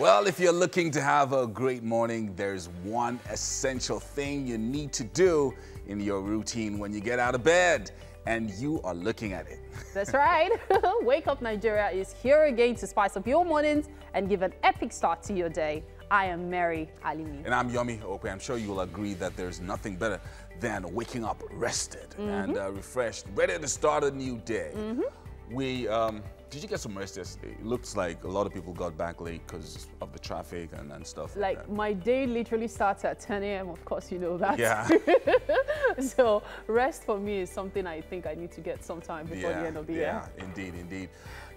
Well, if you're looking to have a great morning, there's one essential thing you need to do in your routine when you get out of bed, and you are looking at it. That's right. Wake Up Nigeria is here again to spice up your mornings and give an epic start to your day. I am Mary Alimi. And I'm Yomi Ope. I'm sure you will agree that there's nothing better than waking up rested and refreshed, ready to start a new day. Did you get some rest yesterday? It looks like a lot of people got back late because of the traffic and stuff like that. My day literally starts at 10 a.m. Of course, you know that. Yeah. So rest for me is something I think I need to get sometime before the end of the year. Yeah, indeed, indeed.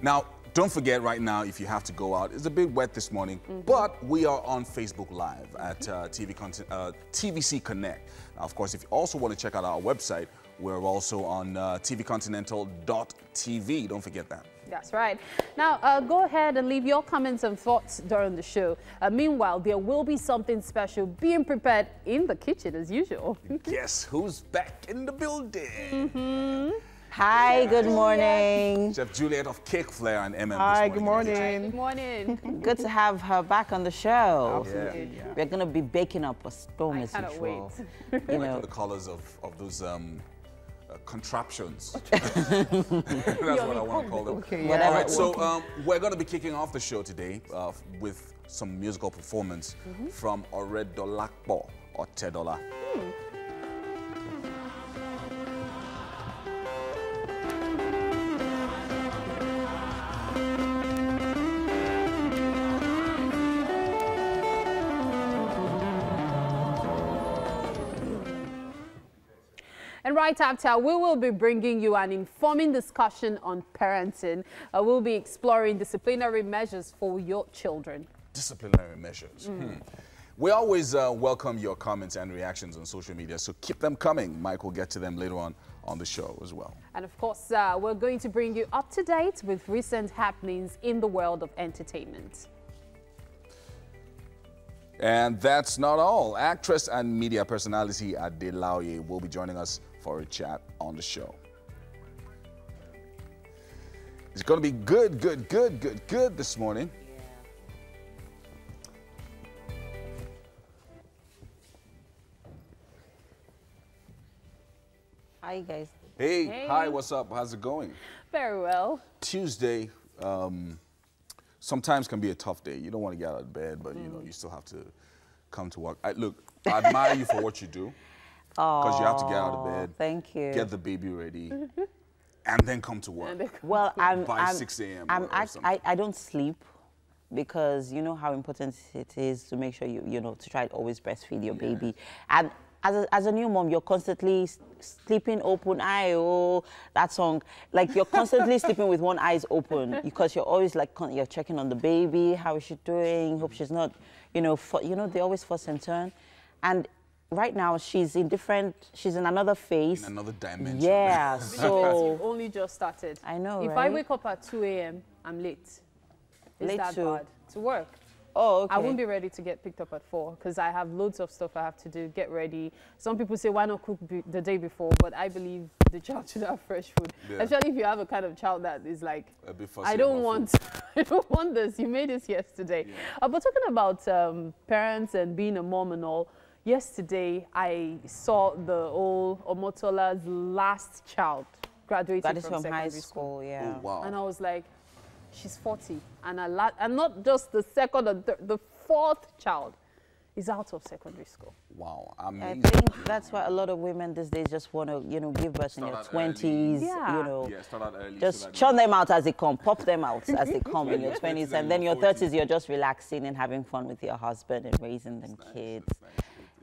Now, don't forget right now, if you have to go out, it's a bit wet this morning, but we are on Facebook Live at TVC Connect. Now, of course, if you also want to check out our website, we're also on tvcontinental.tv. Don't forget that. That's right. Now, go ahead and leave your comments and thoughts during the show. Meanwhile, there will be something special being prepared in the kitchen as usual. Guess who's back in the building? Hi, good morning. Chef Juliet of Cake Flair and MM. Hi, good morning. Good morning. Good to have her back on the show. Absolutely. Yeah. We're going to be baking up a storm as cannot usual. wait. You I know, like the colors of those contraptions. That's what I want to call them. Okay, All right, so we're going to be kicking off the show today with some musical performance from Oredolakpo Otedola. And right after, we will be bringing you an informing discussion on parenting. We'll be exploring disciplinary measures for your children. Disciplinary measures. We always welcome your comments and reactions on social media, so keep them coming. Mike will get to them later on the show as well. And of course, we're going to bring you up to date with recent happenings in the world of entertainment. And that's not all. Actress and media personality Adelauye will be joining us for a chat on the show. It's going to be good this morning. hi, guys. Hey, hi, what's up? How's it going? Very well. Tuesday sometimes can be a tough day. You don't want to get out of bed, but you know, you still have to come to work. Look, I admire you for what you do. Because you have to get out of bed, thank you. get the baby ready, and then come to work. Well, by 6 a.m. I don't sleep because you know how important it is to make sure you know, to try to always breastfeed your baby. And as a new mom, you're constantly sleeping open eye. Oh, that song. Like you're constantly sleeping with one eye open because you're always like, you're checking on the baby. How is she doing? Hope she's not, they always fuss and turn. And right now, she's in another phase. In another dimension. Yeah, so... You've only just started. I know, If I wake up at 2 a.m., I'm late. Is that bad? To work. Oh, okay. I won't be ready to get picked up at 4 because I have loads of stuff I have to do, get ready. Some people say, why not cook the day before? But I believe the child should have fresh food. Yeah. Especially if you have a kind of child that is like, I don't want this. You made this yesterday. Yeah. But talking about parents and being a mom and all, yesterday, I saw the old Omotola's last child graduating from high school. Yeah. Oh, wow. And I was like, she's 40. And not just the second or third, the fourth child is out of secondary school. Wow, amazing. I think that's why a lot of women these days just want to, give birth in your 20s, start out early. Just churn them out as they come, pop them out as they come in your 20s. And then your 30s, you're just relaxing and having fun with your husband and raising them kids.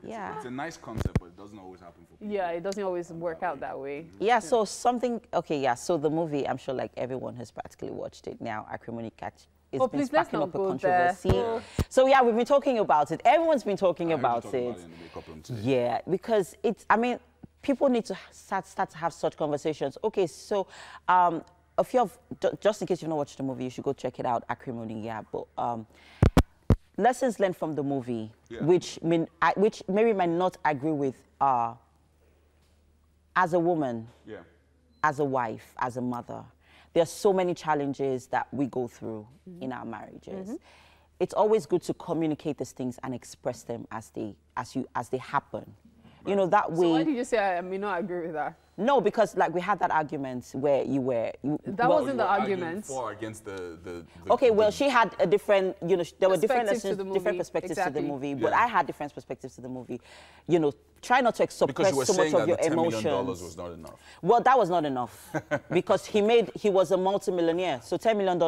Yeah. It's a nice concept, but it doesn't always happen for people. Yeah, it doesn't always work out that way. Yeah, so so the movie, I'm sure like everyone has practically watched it now, Acrimony Catch. It's been sparking up a controversy. Yeah. So yeah, we've been talking about it. Everyone's been talking about it. In the makeup room today. Yeah, because people need to start to have such conversations. Okay, so a few of, just in case you've not watched the movie, you should go check it out, Acrimony, yeah. But lessons learned from the movie, which Mary might not agree with, as a woman, as a wife, as a mother. There are so many challenges that we go through in our marriages. it's always good to communicate these things and express them as they happen. Right. You know, that way. So why did you say I may not agree with that? No, because like we had that argument where that wasn't the argument. For or against the okay, well, she had a different, you know, there were different perspectives to the movie, but I had different perspectives to the movie. You know, try not to suppress so much of your emotions. Because you were saying that the $10 million was not enough. Well, that was not enough because he was a multimillionaire, so $10 million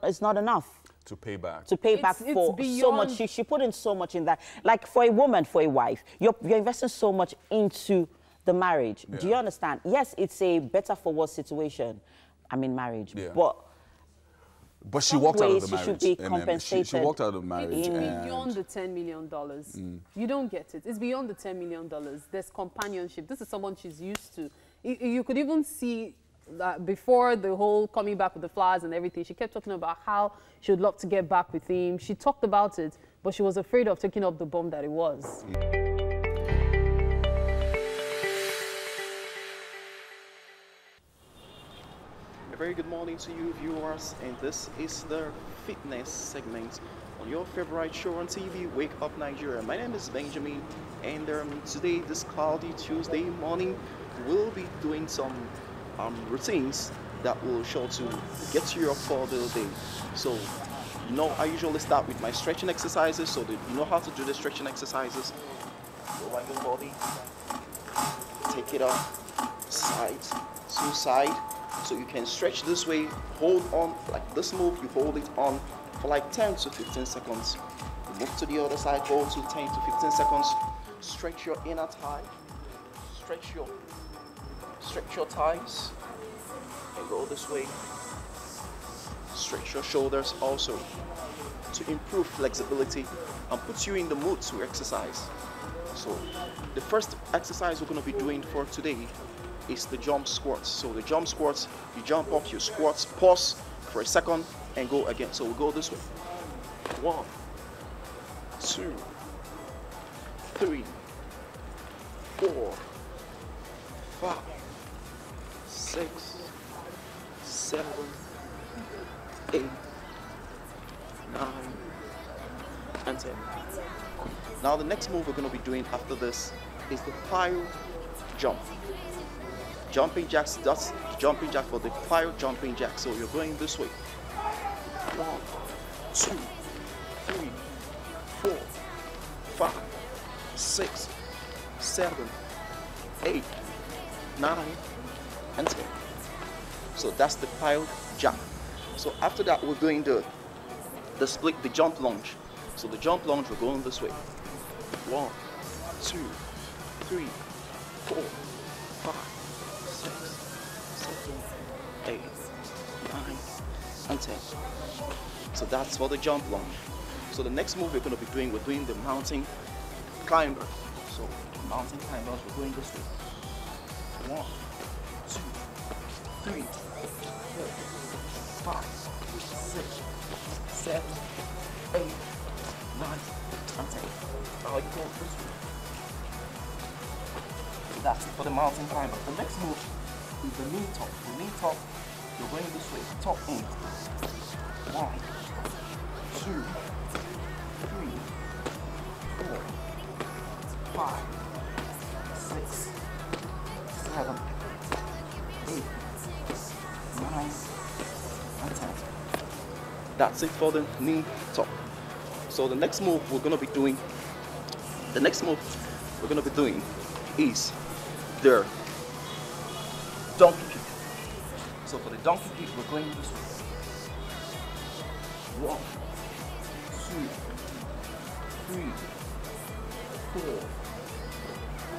is not enough. To pay back. To pay back for so much. She put in so much in that. Like for a woman, for a wife, you're investing so much into the marriage. Yeah. Do you understand? Yes, it's a better for worse situation. I mean, marriage. Yeah. But she walked out of the marriage. She should be compensated. She walked out of the marriage. It's beyond the $10 million. You don't get it. It's beyond the $10 million. There's companionship. This is someone she's used to. You could even see that before the whole coming back with the flowers and everything, she kept talking about how she would love to get back with him. She talked about it, but she was afraid of taking up the bomb that it was. A very good morning to you viewers, and this is the fitness segment on your favorite show on TV, Wake Up Nigeria. My name is Benjamin, and today, this cloudy Tuesday morning, we'll be doing some routines that will show to get you up for the day. So, you know, I usually start with my stretching exercises, so that you know how to do the stretching exercises. Lower your body, take it up, side to side, so you can stretch this way, hold on, like this move, you hold it on for like 10 to 15 seconds. You move to the other side, hold to 10 to 15 seconds, stretch your inner thigh, stretch your thighs, and go this way. Stretch your shoulders also to improve flexibility and put you in the mood to exercise. So the first exercise we're going to be doing for today is the jump squats. So the jump squats, you jump up, you squats, pause for a second, and go again. So we'll go this way. 1, 2, 3, 4, 5, 6, 7, 8, 9, and 10. Now the next move we're going to be doing after this is the plyo jump. Jumping jacks, that's jumping jack for the plyo jumping jack. So you're going this way. 1, 2, 3, 4, 5, 6, 7, 8, 9, and 10. So that's the plyo jump. So after that, we're doing the split, the jump lunge. So the jump lunge, we're going this way. 1, 2, 3, 4, 5, 6, 7, 8, 9, and 10. So that's for the jump lunge. So the next move we're going to be doing, we're doing the mountain climber. So mountain climbers, we're going this way. 1, 2, 3, 4, 5, 6, 7, 8, 9, and 10. Now you go this way. That's it for the mountain climber. The next move is the knee top. The knee top, you're going this way. Top in. 1, 2, 3, 4, 5, 6, 7, 8, 9, and 10. That's it for the knee top. So the next move we're going to be doing, is the donkey kick. So for the donkey kick, we're going this way. 1, 2, 3, 4,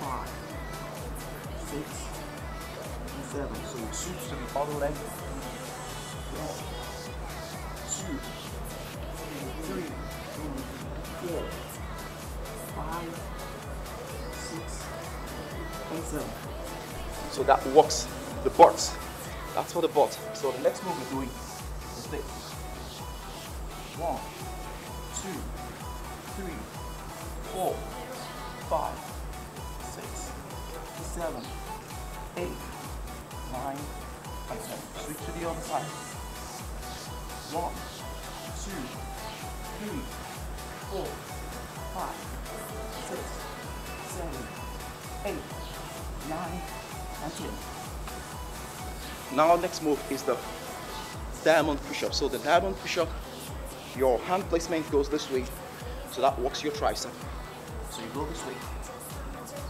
5, 6, and 7. So we switch to the other leg. 1, 2, 3, 4, 5, 6, and 7. So that works the butt. That's for the butt. So the next move we're doing is this. 1, 2, 3, 4, 5, 6, 7, 8, 9, and 10. Switch to the other side. 1, 2, 3, 4, 5, 6, 7, 8, 9, and 10. Now next move is the diamond push-up. So the diamond push-up, your hand placement goes this way, so that works your tricep. So you go this way.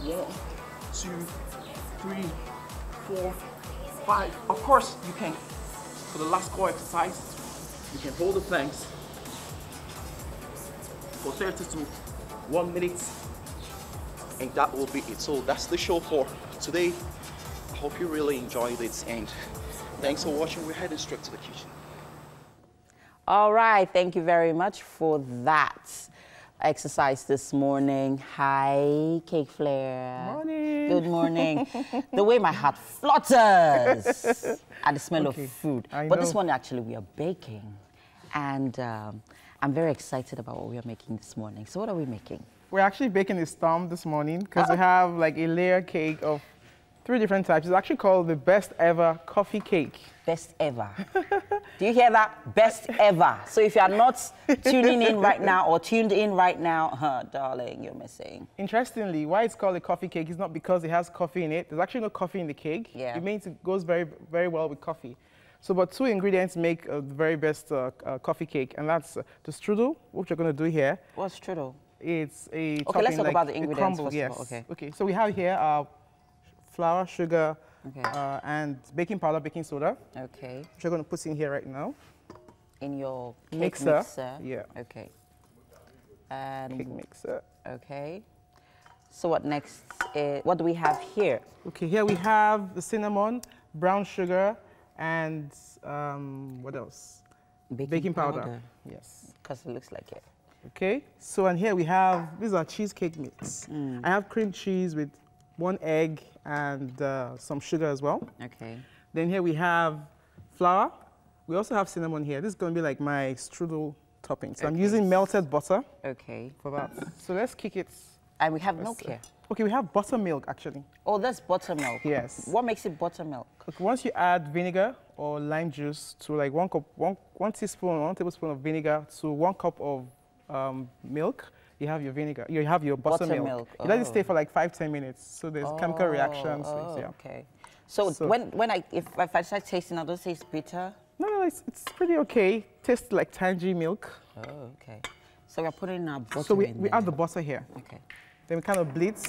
1, 2, 3, 4, 5. Of course you can, for the last core exercise, you can hold the planks for 30 to 1 minute, and that will be it. So that's the show for today. I hope you really enjoyed it, and thanks for watching. We're heading straight to the kitchen. All right, thank you very much for that exercise this morning. Hi, Cake Flair. Morning. Good morning. The way my heart flutters at the smell of food. But this one, actually, we are baking. And I'm very excited about what we are making this morning. So what are we making? We're actually baking a storm this morning because we have like a layer cake of 3 different types. It's actually called the best ever coffee cake. Best ever. Do you hear that? Best ever. So if you are not tuning in right now or tuned in right now, darling, you're missing. Interestingly, why it's called a coffee cake is not because it has coffee in it. There's actually no coffee in the cake. Yeah. It means it goes very, very well with coffee. So, but 2 ingredients make the very best coffee cake, and that's the strudel, which we're going to do here. What's strudel? It's a Okay, topping, let's talk like about the ingredients crumble, first yes. of all. Okay. Okay, so we have here flour, sugar, and baking powder, baking soda. Okay. Which we're going to put in here right now. In your cake mixer. Yeah. Okay. And Cake mixer. okay. So what next? What do we have here? Okay, here we have the cinnamon, brown sugar, and what else? Baking powder. Yes. Because it looks like it. Okay, so and here we have, these are cheesecake mix. I have cream cheese with 1 egg and some sugar as well. Okay. Then here we have flour. We also have cinnamon here. This is going to be like my strudel topping. So I'm using melted butter for that. So let's kick it. And we have milk here. Okay, we have buttermilk actually. Oh, that's buttermilk. Yes. What makes it buttermilk? Okay, once you add vinegar or lime juice to like 1 teaspoon, 1 tablespoon of vinegar to 1 cup of milk, you have your vinegar, you have your buttermilk. Oh. You let it stay for like 5–10 minutes. So there's chemical reactions. Yeah. Okay. So when if I start tasting, I don't taste bitter. No, it's pretty okay. Tastes like tangy milk. Oh, okay. So we're putting our butter So we in there. add the butter here. Okay. Then we kind of blitz.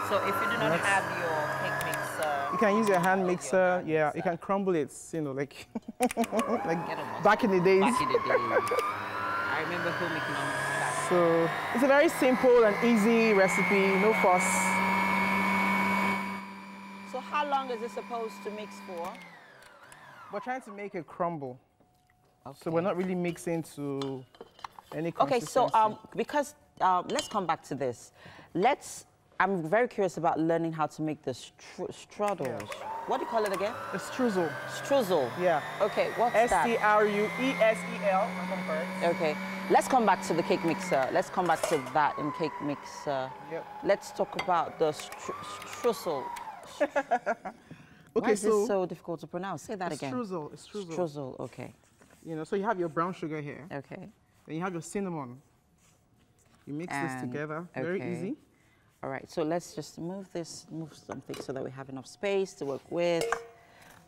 So if you do not have your cake mixer, you can use your hand mixer. Yeah, you can crumble it. You know, like back in the days. Back in the day. I remember home making that. So it's a very simple and easy recipe. No fuss. So how long is it supposed to mix for? We're trying to make a crumble. Okay. So we're not really mixing to any Okay, consistency. so because let's come back to this. I'm very curious about learning how to make the strudels. Yeah. What do you call it again? A streusel. Streusel. Yeah. Okay, what's that? S-T-R-U-E-S-E-L. Okay, let's come back to the cake mixer. Let's come back to that in cake mixer. Yep. Let's talk about the streusel. Why Okay, is this so difficult to pronounce? Say that again. Streusel. Streusel, okay. You know, so you have your brown sugar here. Okay. Then you have your cinnamon. You mix this together. Very okay. easy. All right, so let's just move something so that we have enough space to work with.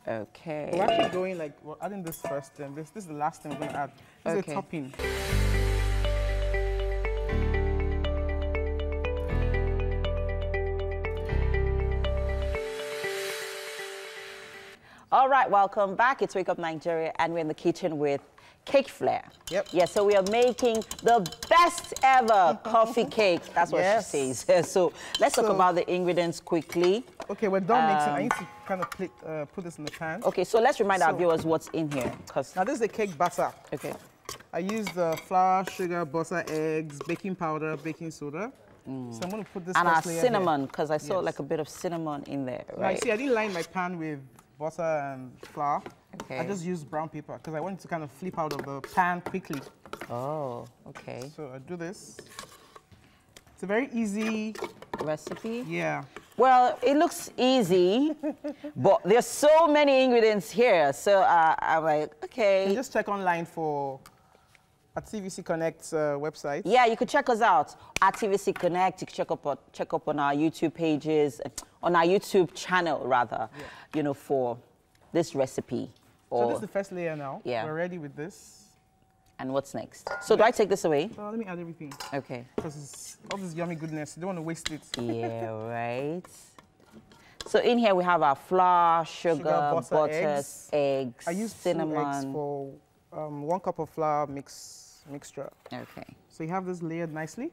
Okay. We're actually going like, we're adding this first, then this is the last thing we're going to add. This is a topping. All right, welcome back. It's Wake Up Nigeria, and we're in the kitchen with Cake Flair. Yep. Yeah, so we are making the best ever coffee cake. That's what she says. So let's talk about the ingredients quickly. Okay, we're done mixing. I need to kind of put this in the pan. Okay, so let's remind our viewers what's in here. Now this is the cake batter. Okay. I used the flour, sugar, butter, eggs, baking powder, baking soda. So I'm going to put this and our first layer cinnamon, because I saw like a bit of cinnamon in there, right? Now, you see, I didn't line my pan with butter and flour. Okay. I just used brown paper because I wanted to kind of flip out of the pan quickly. Oh, okay. So I do this. It's a very easy recipe. Yeah. Well, it looks easy, but there's so many ingredients here. So I'm like, okay. You just check online for at TVC Connect's website. Yeah, you could check us out at TVC Connect. You can check up on our YouTube pages, on our YouTube channel rather, you know, for this recipe. So this is the first layer now. Yeah. We're ready with this. And what's next? So do I take this away? Let me add everything. Okay. Because it's all this yummy goodness. You don't want to waste it. Yeah, right. So in here we have our flour, sugar, butter, eggs, I use cinnamon. 2 eggs for 1 cup of flour mixture. Okay. So you have this layered nicely.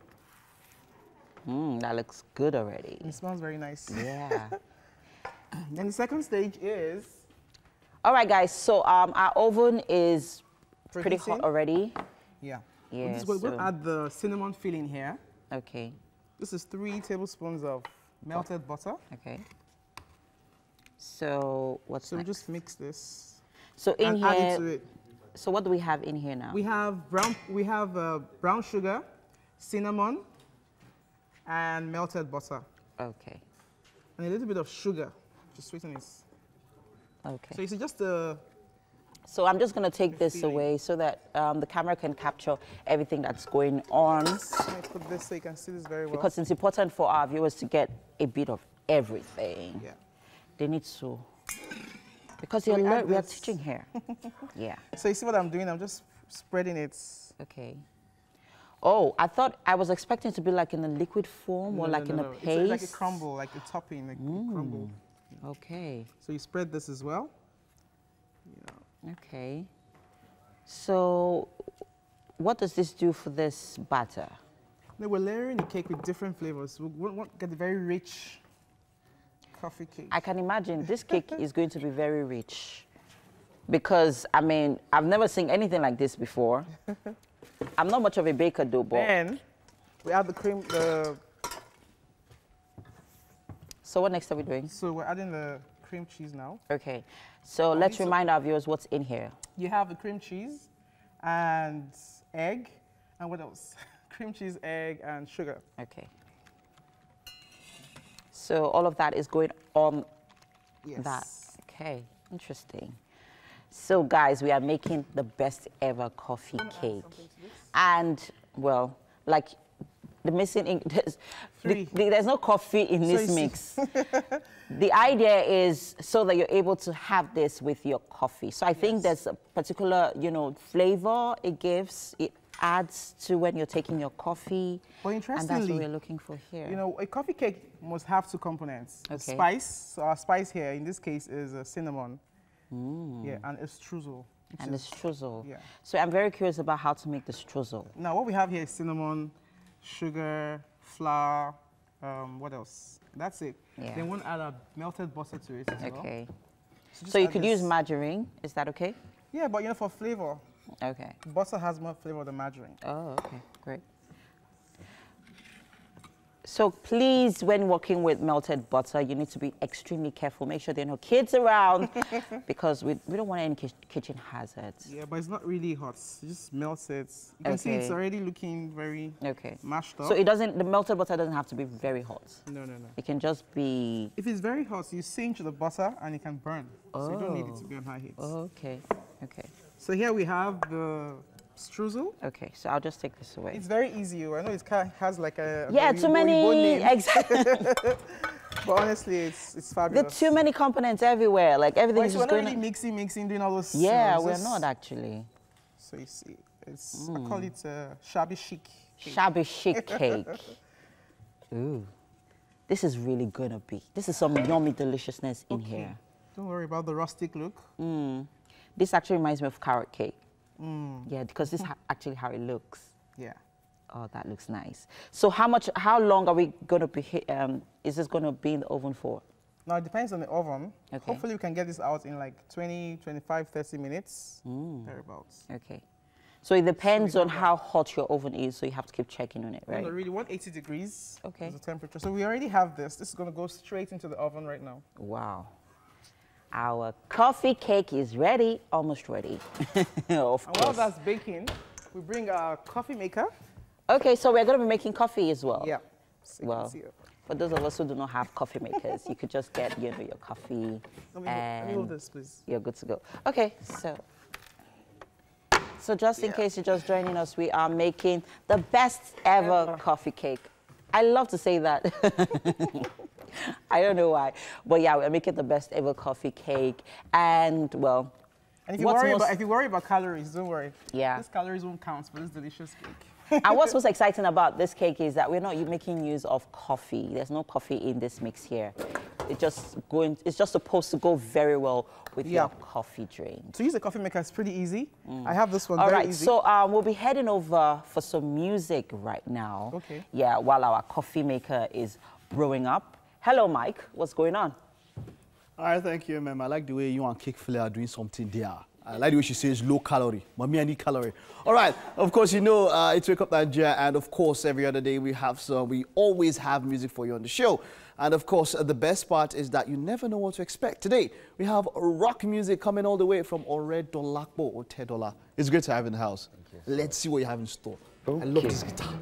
That looks good already. It smells very nice. Yeah. Then the second stage is... All right, guys. So our oven is pretty hot already. Yeah. Yeah. We'll add the cinnamon filling here. Okay. This is 3 tablespoons of melted butter. Okay. So what's So next? we just mix this. So in and add it here. to it. So what do we have in here now? We have brown sugar, cinnamon, and melted butter, Okay. and a little bit of sugar to sweeten it. Okay. So you see just So I'm just going to take this feeling. away so that the camera can capture everything that's going on. Let me put this so you can see this very well. Because it's important for our viewers to get a bit of everything. Yeah. They need to. Because So we add we are this. teaching here. Yeah. So you see what I'm doing? I'm just spreading it. Okay. Oh, I was expecting it to be like in a liquid form or like in a paste. It's like a crumble, like a topping, like a crumble. Okay. So you spread this as well. Okay. So what does this do for this batter? Now we're layering the cake with different flavors. We want to get a very rich coffee cake. I can imagine this cake is going to be very rich because, I mean, I've never seen anything like this before. I'm not much of a baker though, but... Then we add the cream. So what next are we doing? So we're adding the cream cheese now. Okay. So let's remind our viewers what's in here. You have the cream cheese and egg, and what else? Cream cheese, egg, and sugar. Okay. So all of that is going on Yes. that. Okay, interesting. So guys, we are making the best ever coffee cake. And well, like the missing, there's no coffee in this mix. The idea is so that you're able to have this with your coffee. So I think there's a particular, you know, flavor it gives. It adds to when you're taking your coffee. Well, and that's interestingly, what we're looking for here. you know, a coffee cake must have 2 components. Okay. Spice. So our spice here, in this case, is cinnamon. Yeah, and a streusel. And the streusel. Yeah. So I'm very curious about how to make the streusel. Now, what we have here is cinnamon, sugar, flour, what else? That's it. Yeah. Then we'll add a melted butter to it as well. Okay. just So you add could this. use margarine. Is that okay? Yeah, but you know, for flavor, Okay. butter has more flavor than margarine. Oh, okay. Great. So please, when working with melted butter, you need to be extremely careful. Make sure there are no kids around because we don't want any kitchen hazards. Yeah, but it's not really hot. It just melts it. You can see it's already looking very mashed up. So it doesn't, the melted butter doesn't have to be very hot. No, no, no. It can just be... If it's very hot, you singe the butter and it can burn. So you don't need it to be on high heat. Okay, okay. So here we have the streusel. Okay, so I'll just take this away. It's very easy. I know it has like a too many, exactly. But honestly, it's fabulous. There are too many components everywhere. Like everything is we're just not going really mixing, doing all those. Yeah, we're not actually. So you see, it's I call it shabby chic cake. Shabby chic cake. Ooh, this is really gonna be. This is some yummy deliciousness in here. Don't worry about the rustic look. This actually reminds me of carrot cake. Yeah, because this is actually how it looks. Yeah. Oh, that looks nice. So how long are we going to be, is this going to be in the oven for? Now, it depends on the oven. Okay. Hopefully, we can get this out in like 20, 25, 30 minutes, thereabouts. Okay. So it depends on how hot your oven is, so you have to keep checking on it, right? No, really, 180 degrees Okay. is the temperature. So we already have this. This is going to go straight into the oven right now. Wow. Our coffee cake is ready, almost ready. Of And while course. that's baking, we bring our coffee maker. Okay, so we're going to be making coffee as well. Yeah. So you can Well, see it. For those of us who do not have coffee makers, you could just get, you know, your coffee Let me hold this, please. You're good to go. Okay, so just in case you're just joining us, we are making the best ever coffee cake. I love to say that. I don't know why. But yeah, we're making the best ever coffee cake. And, well, and if you worry about calories, don't worry. Yeah. These calories won't count for this delicious cake. And what's most exciting about this cake is that we're not making use of coffee. There's no coffee in this mix here. It's just supposed to go very well with your coffee drink. To use a coffee maker is pretty easy. I have this one All very right, easy. so we'll be heading over for some music right now. Okay. Yeah, while our coffee maker is brewing up. Hello, Mike. What's going on? All right, thank you, ma'am. I like the way you and Cake Flare are doing something there. I like the way she says low calorie. Mommy, I need calorie. All right, of course, you know, it's Wake Up Nigeria, and of course, every other day we always have music for you on the show. And of course, the best part is that you never know what to expect. Today, we have rock music coming all the way from Ore Dolakbo or Tedola. It's great to have in the house. Let's see what you have in store. Okay. I love this guitar.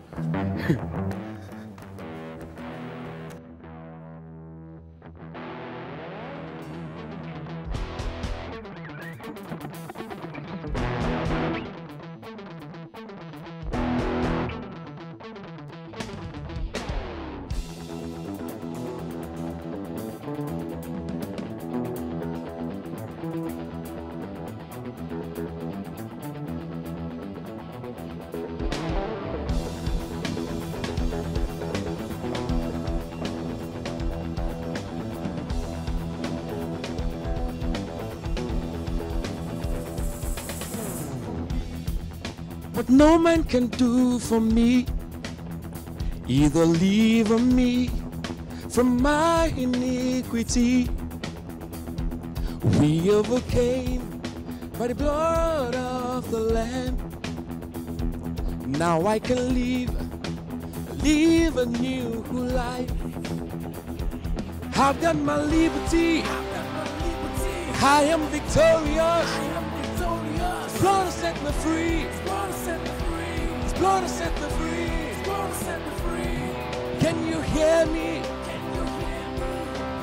What no man can do for me, either leave me from my iniquity. We overcame by the blood of the Lamb. Now I can live a new life. I've got my liberty, I am victorious. His blood has set me free. His blood has set me free. Can you hear me?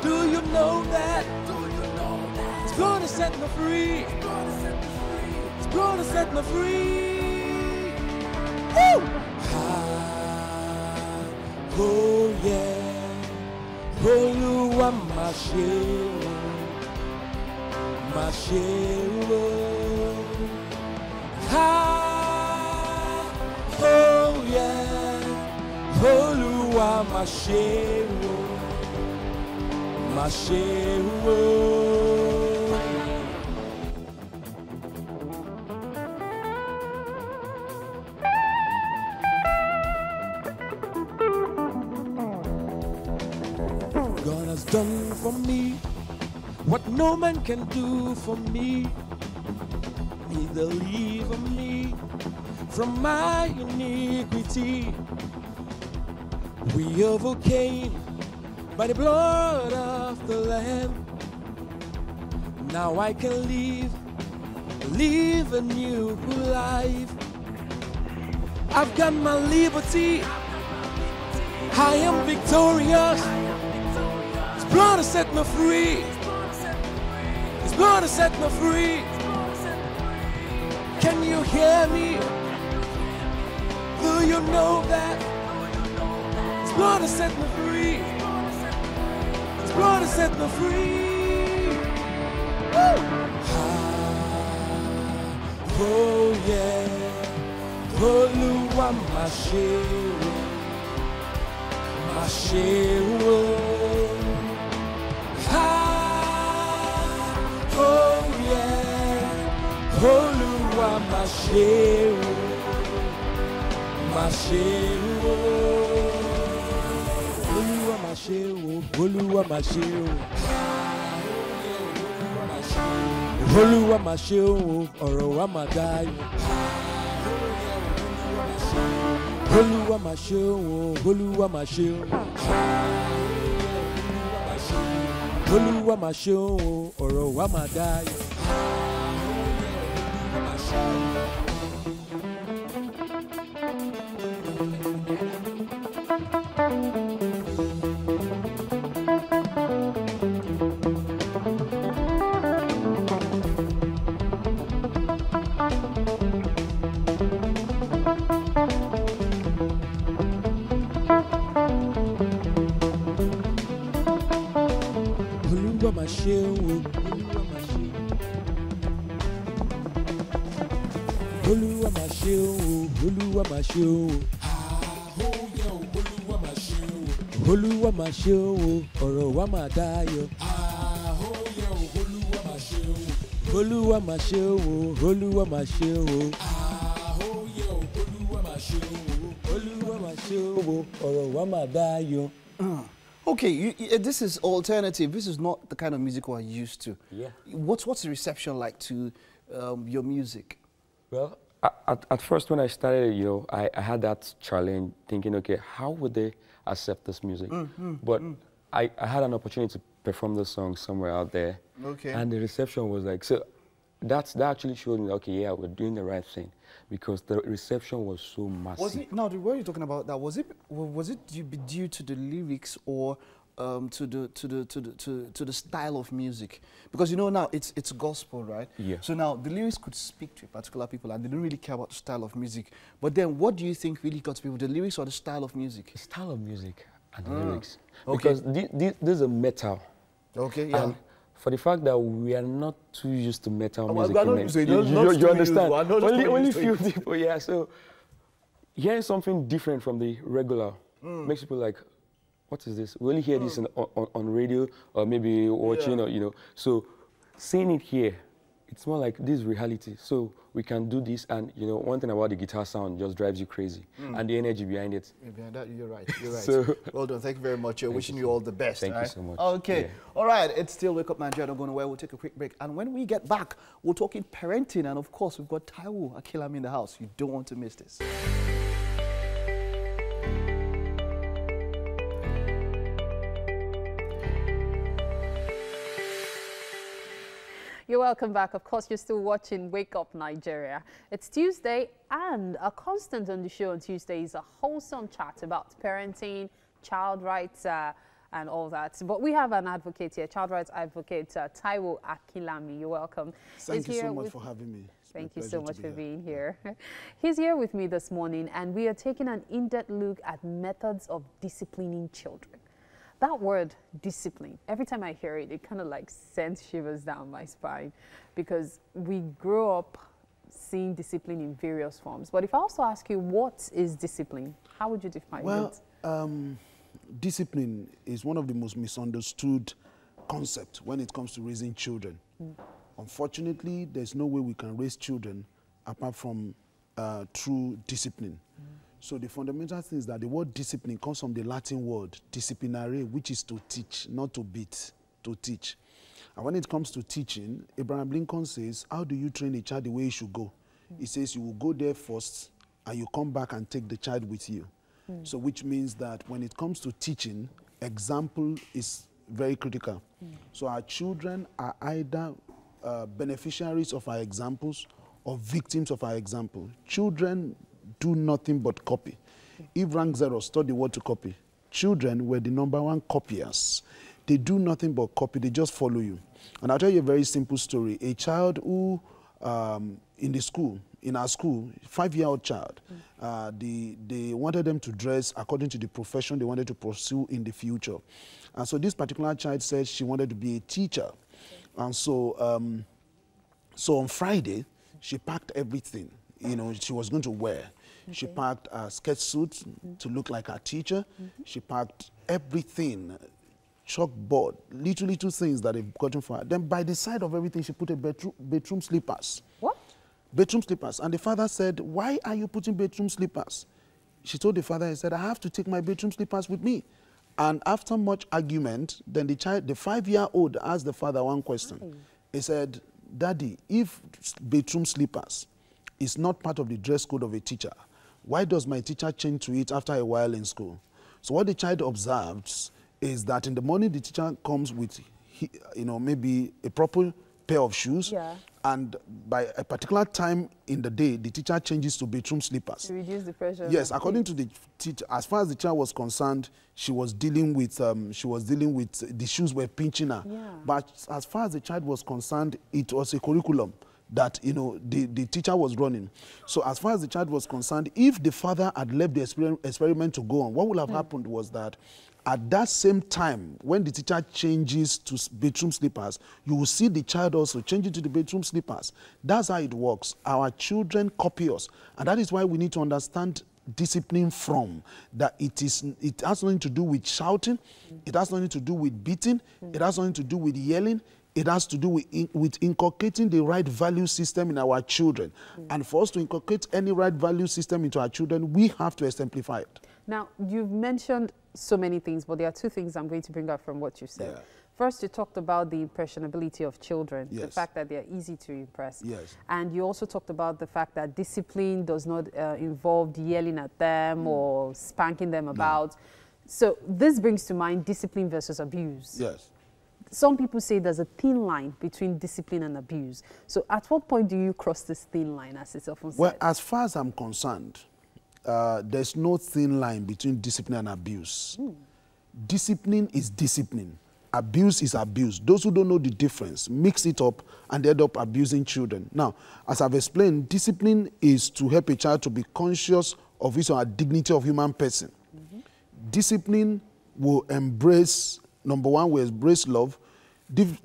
Do you know that? His blood has set me free. His blood has set me free. Woo! Oh yeah. Olúwa mà ṣe o, mà ṣe o. Oh yeah, Olúwa mà ṣe o, mà ṣe o. God has done for me what no man can do for me. Neither leave me from my iniquity. We overcame by the blood of the Lamb. Now I can live a new life. I've got my liberty, I am victorious. His blood has set me free. His blood has set me free. Can you hear me? Do you know that? His blood has set me free. His blood has set me free. Woo! Oh yeah. Olúwa mà ṣe o, mà ṣe o. Oh yeah. Olúwa mà ṣe o, mà ṣe o. Olúwa mà ṣe o, Olúwa mà ṣe o. Olúwa mà ṣe o, ọ̀rọ̀ wa mà dayọ̀. Olúwa mà ṣe o, Olúwa mà ṣe o. Olúwa mà ṣe o, ọ̀rọ̀ wa mà dayọ̀. ṣeun o. Olúwa mà ṣeun o, Olúwa mà ṣeun o. Olúwa mà ṣeun o, ọ̀rọ̀ wa mà dayọ̀. Olúwa mà ṣeun o, Olúwa mà ṣeun o. Olúwa mà ṣeun o, ọ̀rọ̀ wa mà dayọ̀. Okay, this is alternative. This is not the kind of music we're used to. Yeah. What's the reception like to your music? Well, at first when I started, you know, I had that challenge thinking, okay, how would they accept this music? But I had an opportunity to perform the song somewhere out there. Okay. And the reception was like, so that actually showed me, okay, yeah, we're doing the right thing, because the reception was so massive. Was it, now, what are you talking about that? Was it due to the lyrics or to the style of music? Because you know now it's gospel, right? Yeah. So now the lyrics could speak to particular people and they don't really care about the style of music. But then what do you think really got to people, the lyrics or the style of music? The style of music and the lyrics. Okay. Because this is a metal. Okay, yeah. And for the fact that we are not too used to metal music, we are not used to it. you understand? We are not Only used to few it. people, yeah. So hearing something different from the regular makes people like, what is this? We only hear this on radio or maybe watching, or, you know. So seeing it here, it's more like this is reality. So we can do this, and you know, one thing about the guitar sound just drives you crazy, and the energy behind it. Yeah, behind that, you're right. You're right. So, well done. Thank you very much. Wishing you all the best. Thank you so much. Okay. Yeah. All right. It's still Wake Up Nigeria. Don't go nowhere. We'll take a quick break. And when we get back, we're talking parenting. And of course, we've got Taiwo Akilami in the house. You don't want to miss this. You're welcome back. Of course, you're still watching Wake Up Nigeria. It's Tuesday, and a constant on the show on Tuesday is a wholesome chat about parenting, child rights, and all that. But we have an advocate here, child rights advocate Taiwo Akilami. You're welcome. Thank you so much for having me. Thank you so much for being here. He's here with me this morning, and we are taking an in-depth look at methods of disciplining children. That word, discipline, every time I hear it, it kind of like sends shivers down my spine, because we grow up seeing discipline in various forms. But if I also ask you, what is discipline? How would you define it? Well, discipline is one of the most misunderstood concepts when it comes to raising children. Unfortunately, there's no way we can raise children apart from through discipline. So the fundamental thing is that the word discipline comes from the Latin word disciplinare, which is to teach, not to beat, to teach. And when it comes to teaching, Abraham Lincoln says, how do you train a child the way he should go? He says you will go there first and you come back and take the child with you. So which means that when it comes to teaching, example is very critical. So our children are either beneficiaries of our examples or victims of our example. Children do nothing but copy. If rank 0 taught the word to copy, children were the #1 copiers. They do nothing but copy, they just follow you. And I'll tell you a very simple story. A child who, in our school, 5-year-old child, they wanted them to dress according to the profession they wanted to pursue in the future. And so this particular child said she wanted to be a teacher. And so, so on Friday, she packed everything, you know, she was going to wear. She packed a sketch suit to look like her teacher. She packed everything, chalkboard, literally 2 things that they've gotten for her. Then by the side of everything, she put a bedroom slippers. What? Bedroom slippers. And the father said, why are you putting bedroom slippers? She told the father, he said, I have to take my bedroom slippers with me. And after much argument, then the 5-year-old asked the father one question. He said, Daddy, if bedroom slippers is not part of the dress code of a teacher, why does my teacher change to it after a while in school? So what the child observes is that in the morning the teacher comes with, you know, maybe a proper pair of shoes, and by a particular time in the day, the teacher changes to bedroom slippers. To reduce the pressure. Yes, according to the teacher, as far as the child was concerned, she was dealing with the shoes were pinching her. But as far as the child was concerned, it was a curriculum that, you know, the teacher was running. So as far as the child was concerned, if the father had left the experiment to go on, what would have happened was that at that same time, when the teacher changes to bedroom slippers, you will see the child also changing to the bedroom slippers. That's how it works. Our children copy us. And that is why we need to understand discipline from that. It has nothing to do with shouting. It has nothing to do with beating. It has nothing to do with yelling. It has to do with inculcating the right value system in our children. And for us to inculcate any right value system into our children, we have to exemplify it. Now, you've mentioned so many things, but there are two things I'm going to bring up from what you said. Yeah. First, you talked about the impressionability of children, the fact that they're easy to impress. Yes. And you also talked about the fact that discipline does not involve yelling at them or spanking them about. So this brings to mind discipline versus abuse. Yes. Some people say there's a thin line between discipline and abuse. So at what point do you cross this thin line, as it's often said? Well, as far as I'm concerned, there's no thin line between discipline and abuse. Discipline is discipline. Abuse is abuse. Those who don't know the difference mix it up and end up abusing children. Now, as I've explained, discipline is to help a child to be conscious of his or her dignity of human person. Discipline will embrace, number one, will embrace love.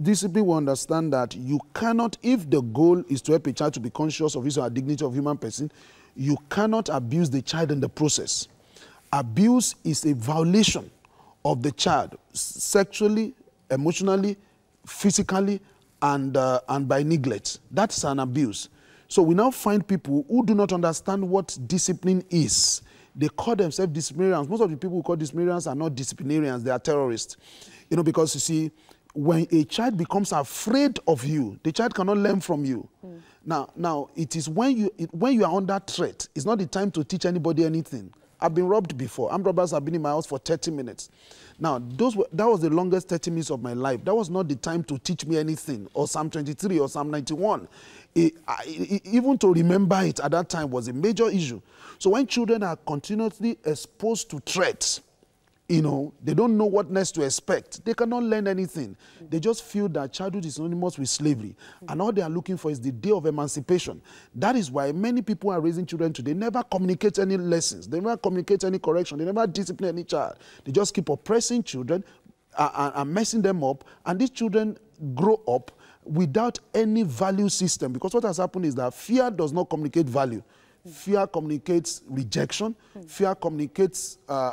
Discipline will understand that you cannot, if the goal is to help a child to be conscious of his or her dignity of human person, you cannot abuse the child in the process. Abuse is a violation of the child, sexually, emotionally, physically, and by neglect. That's an abuse. So we now find people who do not understand what discipline is. They call themselves disciplinarians. Most of the people who call disciplinarians are not disciplinarians, they are terrorists. You know, because you see, when a child becomes afraid of you, the child cannot learn from you. Now, it is when you are under threat, it's not the time to teach anybody anything. I've been robbed before. Armed robbers have been in my house for 30 minutes. Now, that was the longest 30 minutes of my life. That was not the time to teach me anything, or Psalm 23 or Psalm 91. Even to remember it at that time was a major issue. So when children are continuously exposed to threats, you know, they don't know what next to expect. They cannot learn anything. They just feel that childhood is synonymous with slavery. And all they are looking for is the day of emancipation. That is why many people are raising children today, never communicate any lessons. They never communicate any correction. They never discipline any child. They just keep oppressing children and messing them up. And these children grow up without any value system. Because what has happened is that fear does not communicate value. Fear communicates rejection. Fear communicates lack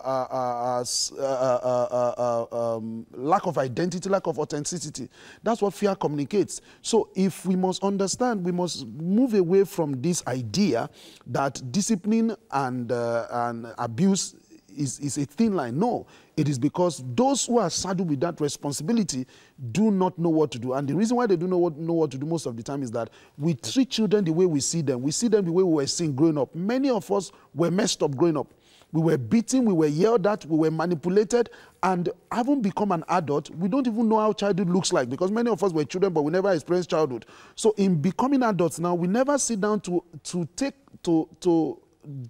of identity, lack of authenticity. That's what fear communicates. So if we must understand, we must move away from this idea that discipline and abuse is a thin line. No, it is because those who are saddled with that responsibility do not know what to do. And the reason why they do not know what to do most of the time is that we treat children the way we see them. We see them the way we were seen growing up. Many of us were messed up growing up. We were beaten, we were yelled at, we were manipulated, and having become an adult, we don't even know how childhood looks like, because many of us were children, but we never experienced childhood. So in becoming adults now, we never sit down to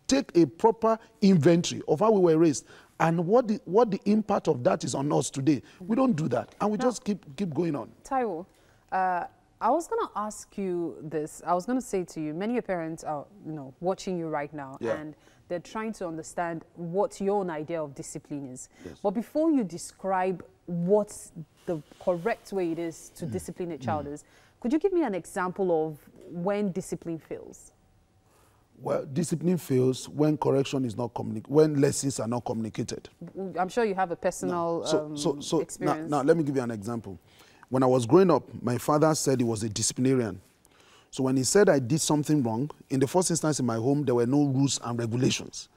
take a proper inventory of how we were raised and what the impact of that is on us today. We don't do that, and we just keep going on. Taiwo, I was going to ask you this. I was going to say to you, many of your parents are, you know, watching you right now, and they're trying to understand what your own idea of discipline is. Yes. But before you describe what the correct way it is to discipline a child is, could you give me an example of when discipline fails? Well, discipline fails when correction is not when lessons are not communicated. I'm sure you have a personal experience. Now, let me give you an example. When I was growing up, my father said he was a disciplinarian. So when he said I did something wrong, in the first instance in my home, there were no rules and regulations.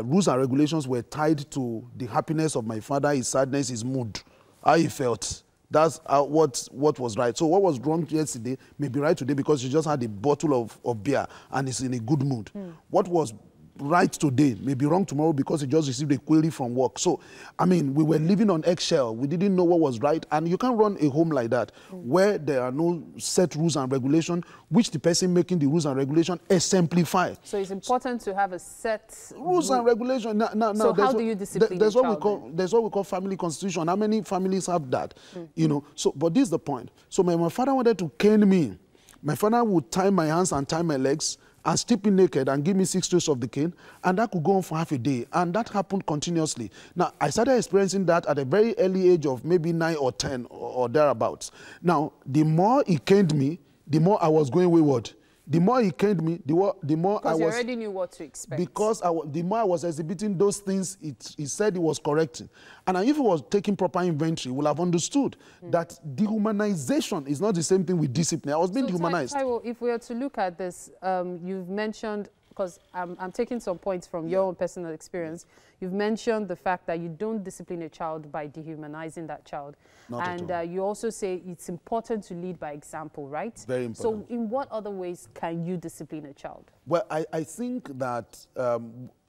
Rules and regulations were tied to the happiness of my father, his sadness, his mood, how he felt. That's what was right. So what was wrong yesterday may be right today because you just had a bottle of beer and is in a good mood. What was right today may be wrong tomorrow because you just received a query from work. So, I mean, we were living on eggshell. We didn't know what was right. And you can't run a home like that where there are no set rules and regulations, which the person making the rules and regulations exemplify. So it's important to have a set rules and regulations. So how do you discipline there's what we call family constitution. How many families have that? You know. So, but this is the point. So my father wanted to cane me My father would tie my hands and tie my legs and strip me naked and give me 6 strokes of the cane, and that could go on for half a day, and that happened continuously. Now, I started experiencing that at a very early age of maybe 9 or 10 or thereabouts. Now, the more he caned me, the more I was going wayward. The more he caned me, the more I was... Because you already knew what to expect. Because the more I was exhibiting those things, he said he was correcting. And if he was taking proper inventory, he would have understood that dehumanization is not the same thing with discipline. I was being dehumanized. Taiwo, if we were to look at this, you've mentioned, because I'm taking some points from your own personal experience, you've mentioned the fact that you don't discipline a child by dehumanizing that child. Not at all. You also say it's important to lead by example, right? Very important. So in what other ways can you discipline a child? Well, I think that,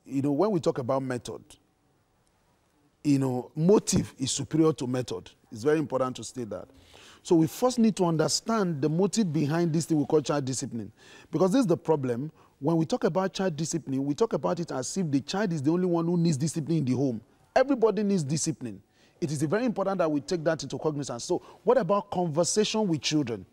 you know, when we talk about method, you know, motive is superior to method. It's very important to state that. So we first need to understand the motive behind this thing we call child discipline. Because this is the problem. When we talk about child discipline, we talk about it as if the child is the only one who needs discipline in the home. Everybody needs discipline. It is very important that we take that into cognizance. So what about conversation with children?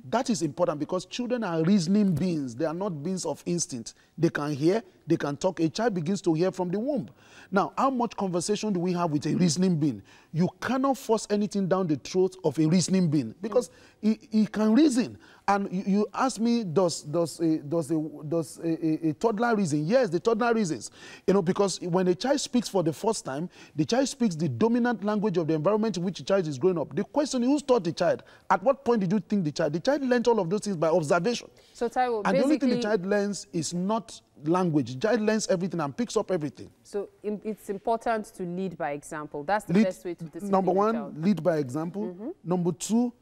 That is important because children are reasoning beings. They are not beings of instinct. They can hear, they can talk. A child begins to hear from the womb. Now, how much conversation do we have with a reasoning being? You cannot force anything down the throat of a reasoning being because he can reason. And you ask me, does a toddler reason? Yes, the toddler reasons. You know, because when a child speaks for the first time, the child speaks the dominant language of the environment in which the child is growing up. The question is, who taught the child? At what point did you think the child? The child learned all of those things by observation. So, Taiwo, and the only thing the child learns is not language. The child learns everything and picks up everything. So it's important to lead by example. That's the best way to discipline Number one, a child. lead by example. Number two,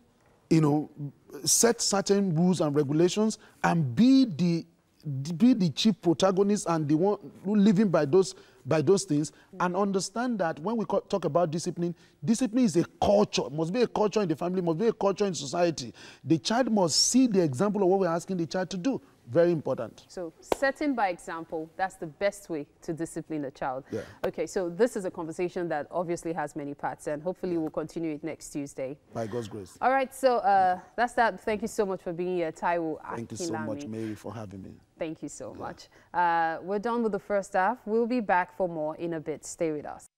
you know, set certain rules and regulations and be the chief protagonist and the one who living by those things, and understand that when we talk about discipline, discipline is a culture. It must be a culture in the family, must be a culture in society. The child must see the example of what we're asking the child to do. Very important. So setting by example, that's the best way to discipline a child. Yeah. Okay, so this is a conversation that obviously has many parts, and hopefully we'll continue it next Tuesday. By God's grace. All right, so that's that. Thank you so much for being here, Taiwo Akinlami. Thank you so much, Mary, for having me. Thank you so much. We're done with the first half. We'll be back for more in a bit. Stay with us.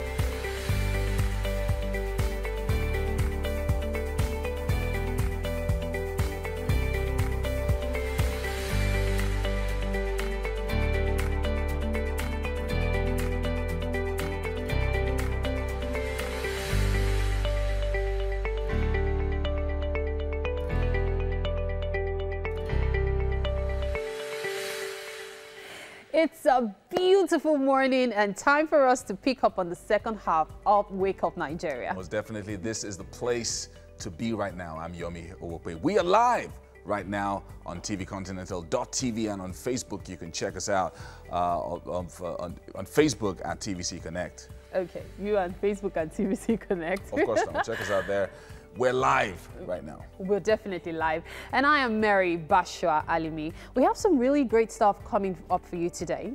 It's a beautiful morning and time for us to pick up on the second half of Wake Up Nigeria. Most definitely, this is the place to be right now. I'm Yomi Owope. We are live right now on tvcontinental.tv and on Facebook. You can check us out on Facebook at TVC Connect. Okay, you on Facebook and TVC Connect. Of course, check us out there. We're live right now. We're definitely live. And I am Mary Bashwa Alimi. We have some really great stuff coming up for you today.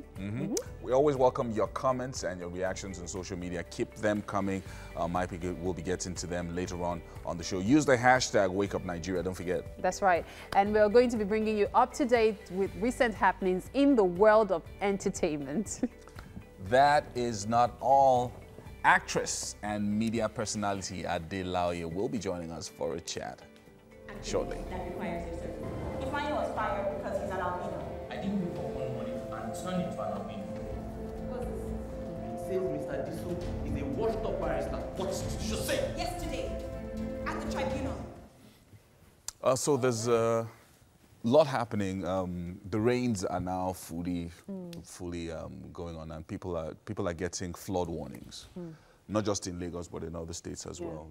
We always welcome your comments and your reactions on social media. Keep them coming. We'll be getting to them later on the show. Use the hashtag WakeUpNigeria, don't forget. That's right. And we're going to be bringing you up to date with recent happenings in the world of entertainment. That is not all. Actress and media personality Adedayo will be joining us for a chat shortly. That requires a surgery. Ifeanyi was fired because he's an albino. I didn't move for one money and turned into an albino. What's this? It says Mr. Diso is a washed-up barrister. What did you say? Yesterday, at the tribunal. So there's a lot happening. The rains are now fully going on, and people are getting flood warnings, not just in Lagos but in other states as well.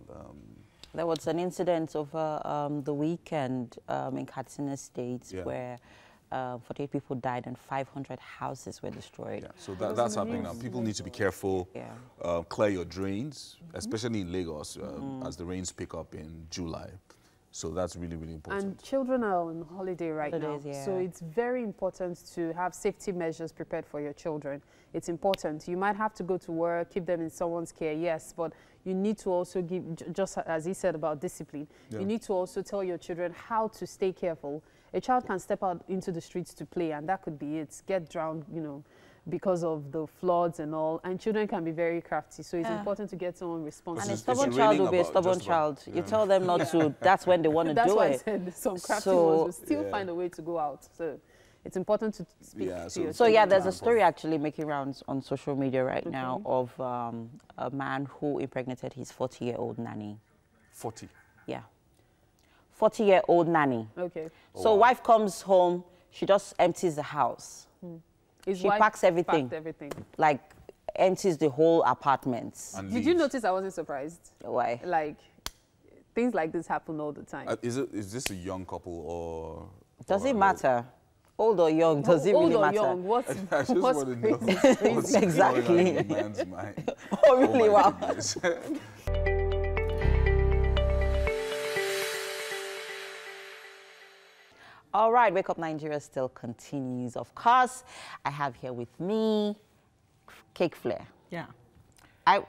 There was an incident over the weekend in Katsina State where 48 people died and 500 houses were destroyed. Yeah, so that's happening now. People need to be careful, clear your drains, especially in Lagos as the rains pick up in July. So that's really, really important. And children are on holiday right now. So it's very important to have safety measures prepared for your children. It's important. You might have to go to work, keep them in someone's care, yes, but you need to also give, just as he said about discipline, you need to also tell your children how to stay careful a child can step out into the streets to play, and that could be it. Get drowned, you know, because of the floods and all. And children can be very crafty, so it's important to get someone responsible. And a stubborn child will be a stubborn child. You tell them not to, that's when they want to do it. That's why I said some crafty ones will still find a way to go out. So it's important to speak to your So there's a story actually making rounds on social media right now of a man who impregnated his 40-year-old nanny. 40? Yeah. 40-year-old nanny. Okay. So wife comes home, she just empties the house. She packs everything. Like, empties the whole apartment. Did you notice I wasn't surprised? Why? Like, things like this happen all the time. Is this a young couple or... Does it matter? Old or young, does it really matter? Old or young, what's I just want to know what's exactly going on in the man's mind. Oh, really? Wow. All right, Wake Up Nigeria still continues. Of course, I have here with me Cake Flair. Yeah. I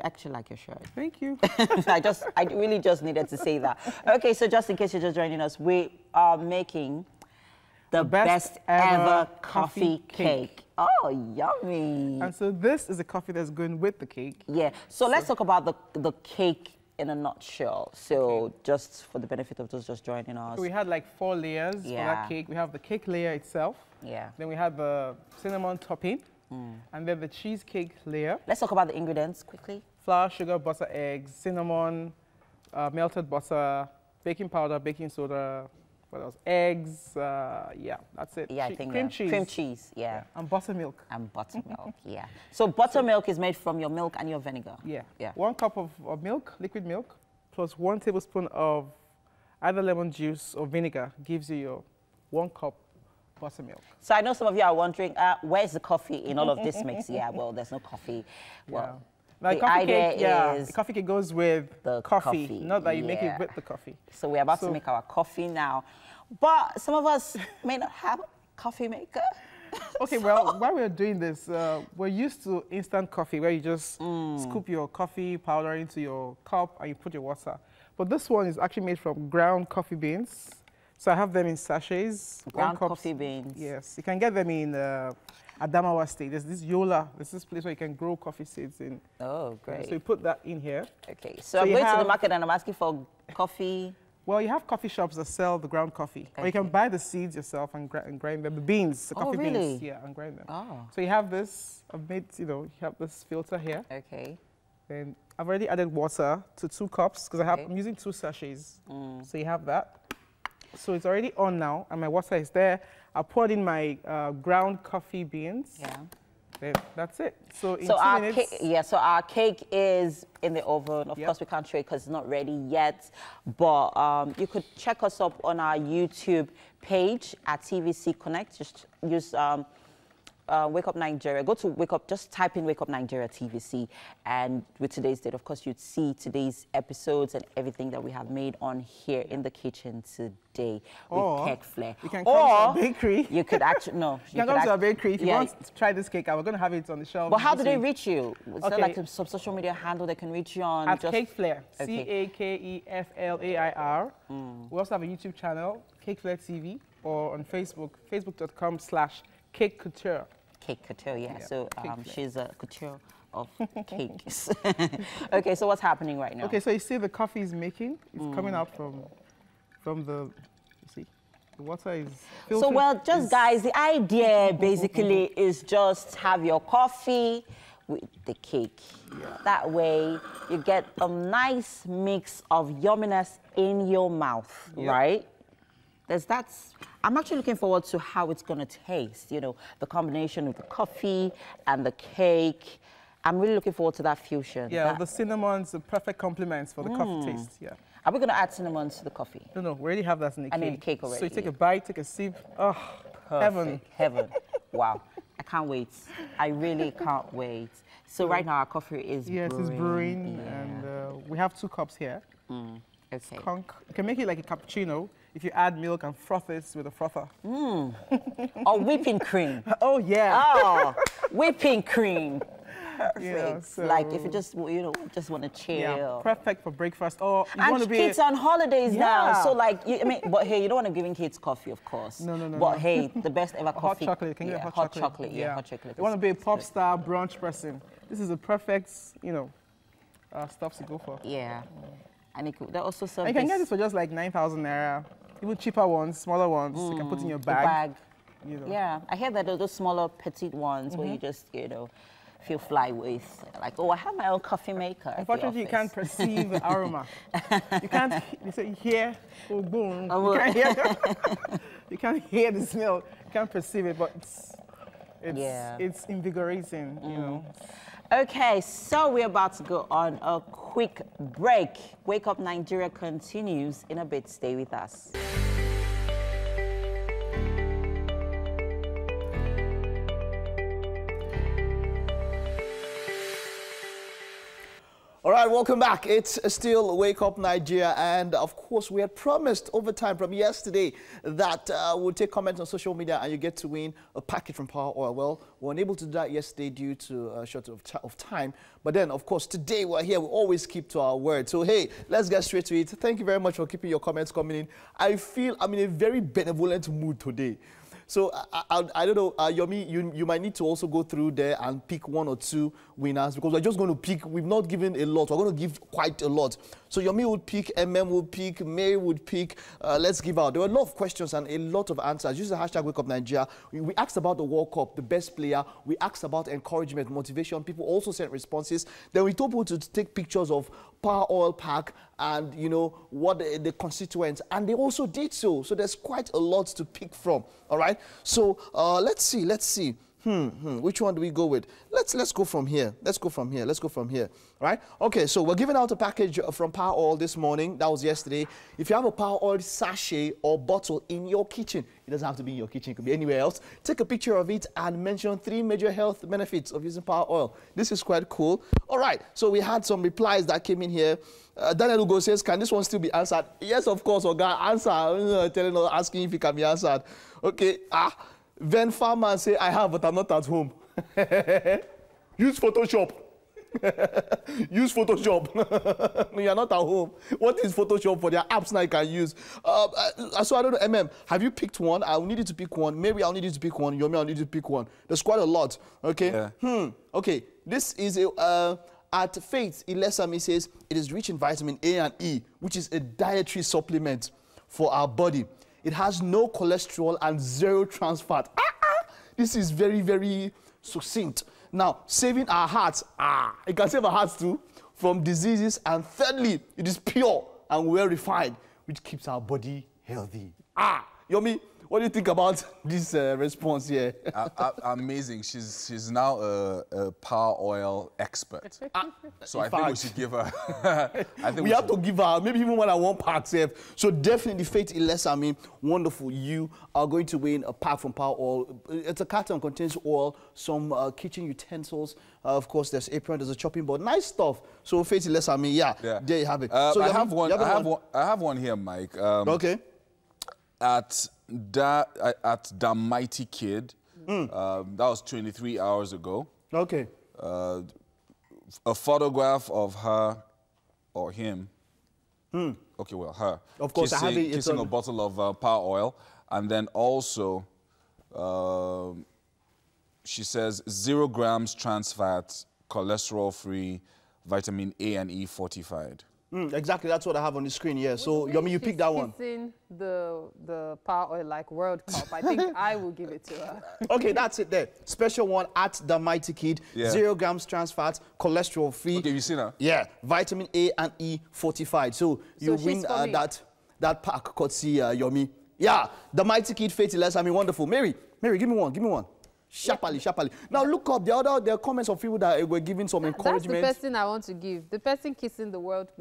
actually like your shirt. Thank you. I really just needed to say that. Okay, so just in case you're just joining us, we are making the best ever coffee cake. Oh, yummy. And so this is a coffee that's going with the cake. Yeah. So let's talk about the cake in a nutshell. So just for the benefit of those just joining us. So we had like 4 layers for that cake. We have the cake layer itself. Yeah. Then we have the cinnamon topping. And then the cheesecake layer. Let's talk about the ingredients quickly. Flour, sugar, butter, eggs, cinnamon, melted butter, baking powder, baking soda, what else? Eggs, yeah, that's it. Yeah, I think cream cheese. Cream cheese, yeah. And buttermilk. And buttermilk, yeah. So buttermilk is made from your milk and your vinegar. Yeah. Yeah. 1 cup of milk, liquid milk, plus 1 tablespoon of either lemon juice or vinegar gives you your 1 cup buttermilk. So I know some of you are wondering, where's the coffee in all of this mix? Yeah, well, there's no coffee. Well, the idea is... the coffee cake goes with the coffee, not that you make it with the coffee. So we're about to make our coffee now. But some of us may not have a coffee maker. Okay, well, while we're doing this, we're used to instant coffee where you just scoop your coffee powder into your cup and you put your water. But this one is actually made from ground coffee beans. So I have them in sachets. Ground coffee beans. Yes, you can get them in Adamawa State. There's this Yola. There's this place where you can grow coffee seeds in. Oh, great. So you put that in here. Okay, so I'm going to the market and I'm asking for coffee. Well, you have coffee shops that sell the ground coffee. Okay. Or you can buy the seeds yourself and grind them. The beans, the coffee beans. Yeah, and grind them. Oh. So you have this, I've made, you have this filter here. Okay. Then I've already added water to 2 cups because I'm using 2 sachets. So you have that. So it's already on now, and my water is there. I poured in my ground coffee beans. Yeah. Then that's it. So in 2 minutes. So our cake is in the oven. Of course, we can't show it because it's not ready yet. But you could check us up on our YouTube page at TVC Connect. Just use Wake Up Nigeria. Go to Wake Up, just type in Wake Up Nigeria TVC. And with today's date, of course, you'd see today's episodes and everything that we have made on here in the kitchen today with Cake Flair. You can come to our bakery. You could actually, no. You can come to our bakery. If you want to try this cake, we're going to have it on the shelf. But how do they reach you? Is there like some social media handle they can reach you on? At Cake Flair. CAKEFLAIR. We also have a YouTube channel, Cake Flair TV, or on Facebook, facebook.com/Cake Couture. Cake Couture, yeah. So she's a couture of cakes. Okay, so what's happening right now? Okay, so you see the coffee is making. It's coming out from the, you see, the water is filtered. So, well, just guys, the idea basically is just have your coffee with the cake. Yeah. That way, you get a nice mix of yumminess in your mouth, right? I'm actually looking forward to how it's going to taste, the combination of the coffee and the cake. I'm really looking forward to that fusion. Yeah, the cinnamon's the perfect complements for the coffee taste, yeah. Are we going to add cinnamon to the coffee? No, we already have that in the cake. I mean, cake already. So you take a bite, take a sip. Oh, heaven. Heaven. Wow. I can't wait. I really can't wait. So right now our coffee is brewing. Yes, it's brewing, and we have 2 cups here. Okay. You can make it like a cappuccino if you add milk and froth it with a frother. Or whipping cream. Oh, yeah. Oh, whipping cream. Perfect. So like if you just, you know, just want to chill. Yeah, perfect for breakfast. Or you and want to be kids on holidays now, so like, I mean, but hey, you don't want to give kids coffee, of course. No. But hey, the best ever coffee. Hot chocolate. You can get hot chocolate. Yeah, hot chocolate. You want to be a pop star brunch person. This is the perfect, you know, stuff to go for. Yeah. And it could, they also serve. And you can get this for just like 9,000 naira. Even cheaper ones, smaller ones, you can put in your bag. You know. Yeah, I hear that those smaller, petite ones where you just, you know, feel fly with. Like, oh, I have my own coffee maker. Unfortunately, you can't perceive the aroma. You can't hear, oh, boom. You can't hear, you can't hear the smell. You can't perceive it, but it's invigorating, you know. Okay, so we're about to go on a quick break. Wake Up Nigeria continues in a bit. Stay with us. All right, welcome back. It's still Wake Up Nigeria, and of course, we had promised over time from yesterday that we'll take comments on social media and you get to win a packet from Power Oil. Well, we weren't able to do that yesterday due to a short of time, but then, of course, today we're here. We always keep to our word. So, hey, let's get straight to it. Thank you very much for keeping your comments coming in. I feel I'm in a very benevolent mood today. So I don't know, Yomi, you might need to also go through there and pick 1 or 2 winners, because we're just going to pick, we've not given a lot, we're going to give quite a lot. So Yomi would pick, would pick, Mary would pick, let's give out. There were a lot of questions and a lot of answers. Use the hashtag Wake Up Nigeria. We asked about the World Cup, the best player. We asked about encouragement, motivation. People also sent responses. Then we told people to take pictures of Power Oil pack and, you know, what the constituents, and they also did so. So there's quite a lot to pick from, all right? So let's see. Which one do we go with? Let's go from here. Let's go from here. All right? Okay, so we're giving out a package from Power Oil this morning. That was yesterday. If you have a Power Oil sachet or bottle in your kitchen, it doesn't have to be in your kitchen, it could be anywhere else. Take a picture of it and mention 3 major health benefits of using Power Oil. This is quite cool. All right, so we had some replies that came in here. Daniel Ugo says, can this one still be answered? Yes, of course, Oga, answer. Asking if it can be answered. Okay, Then Farmer say, I have, but I'm not at home. Use Photoshop. Use Photoshop. No, you're not at home. What is Photoshop for? There are apps now you can use. So I don't know, have you picked one? I'll need you to pick one. Maybe I'll need you to pick one. Yomi, I'll need you to pick one. There's quite a lot. Okay? Yeah. Okay. This is at Faith Ilesami says, it is rich in vitamin A and E, which is a dietary supplement for our body. It has no cholesterol and 0 trans fat. This is very, very succinct. Now, saving our hearts. It can save our hearts too from diseases. And thirdly, it is pure and well refined, which keeps our body healthy. Yomi, what do you think about this response here? Amazing. She's now a Power Oil expert. So I think we should give her. we have to give her maybe even more than 1 pack. So definitely, Faith Ilesami, wonderful. You are going to win a pack from Power Oil. It's a carton, contains oil, some kitchen utensils. Of course, there's apron, there's a chopping board. Nice stuff. So Faith Ilesami, there you have it. So I have one here, Mike. Okay. At the Mighty Kid, that was 23 hours ago. Okay. A photograph of her or him. Okay, well, her. Of course, kissing a bottle of Power Oil, and then also, she says 0 grams trans fat, cholesterol-free, vitamin A and E fortified. Exactly, that's what I have on the screen here. So, Yomi, you pick that one. Kissing the Power Oil like World Cup. I think I will give it to her. Okay, that's it there. Special one at the Mighty Kid. 0 grams trans fat, cholesterol free. Okay, you see that? Yeah, vitamin A and E fortified. So you win that pack, courtesy Yomi. Yeah, the Mighty Kid, Faith Ilesami, wonderful. Mary, give me one. Sharply. Now look up there are comments of people that were giving some encouragement. That's the person I want to give. The person kissing the World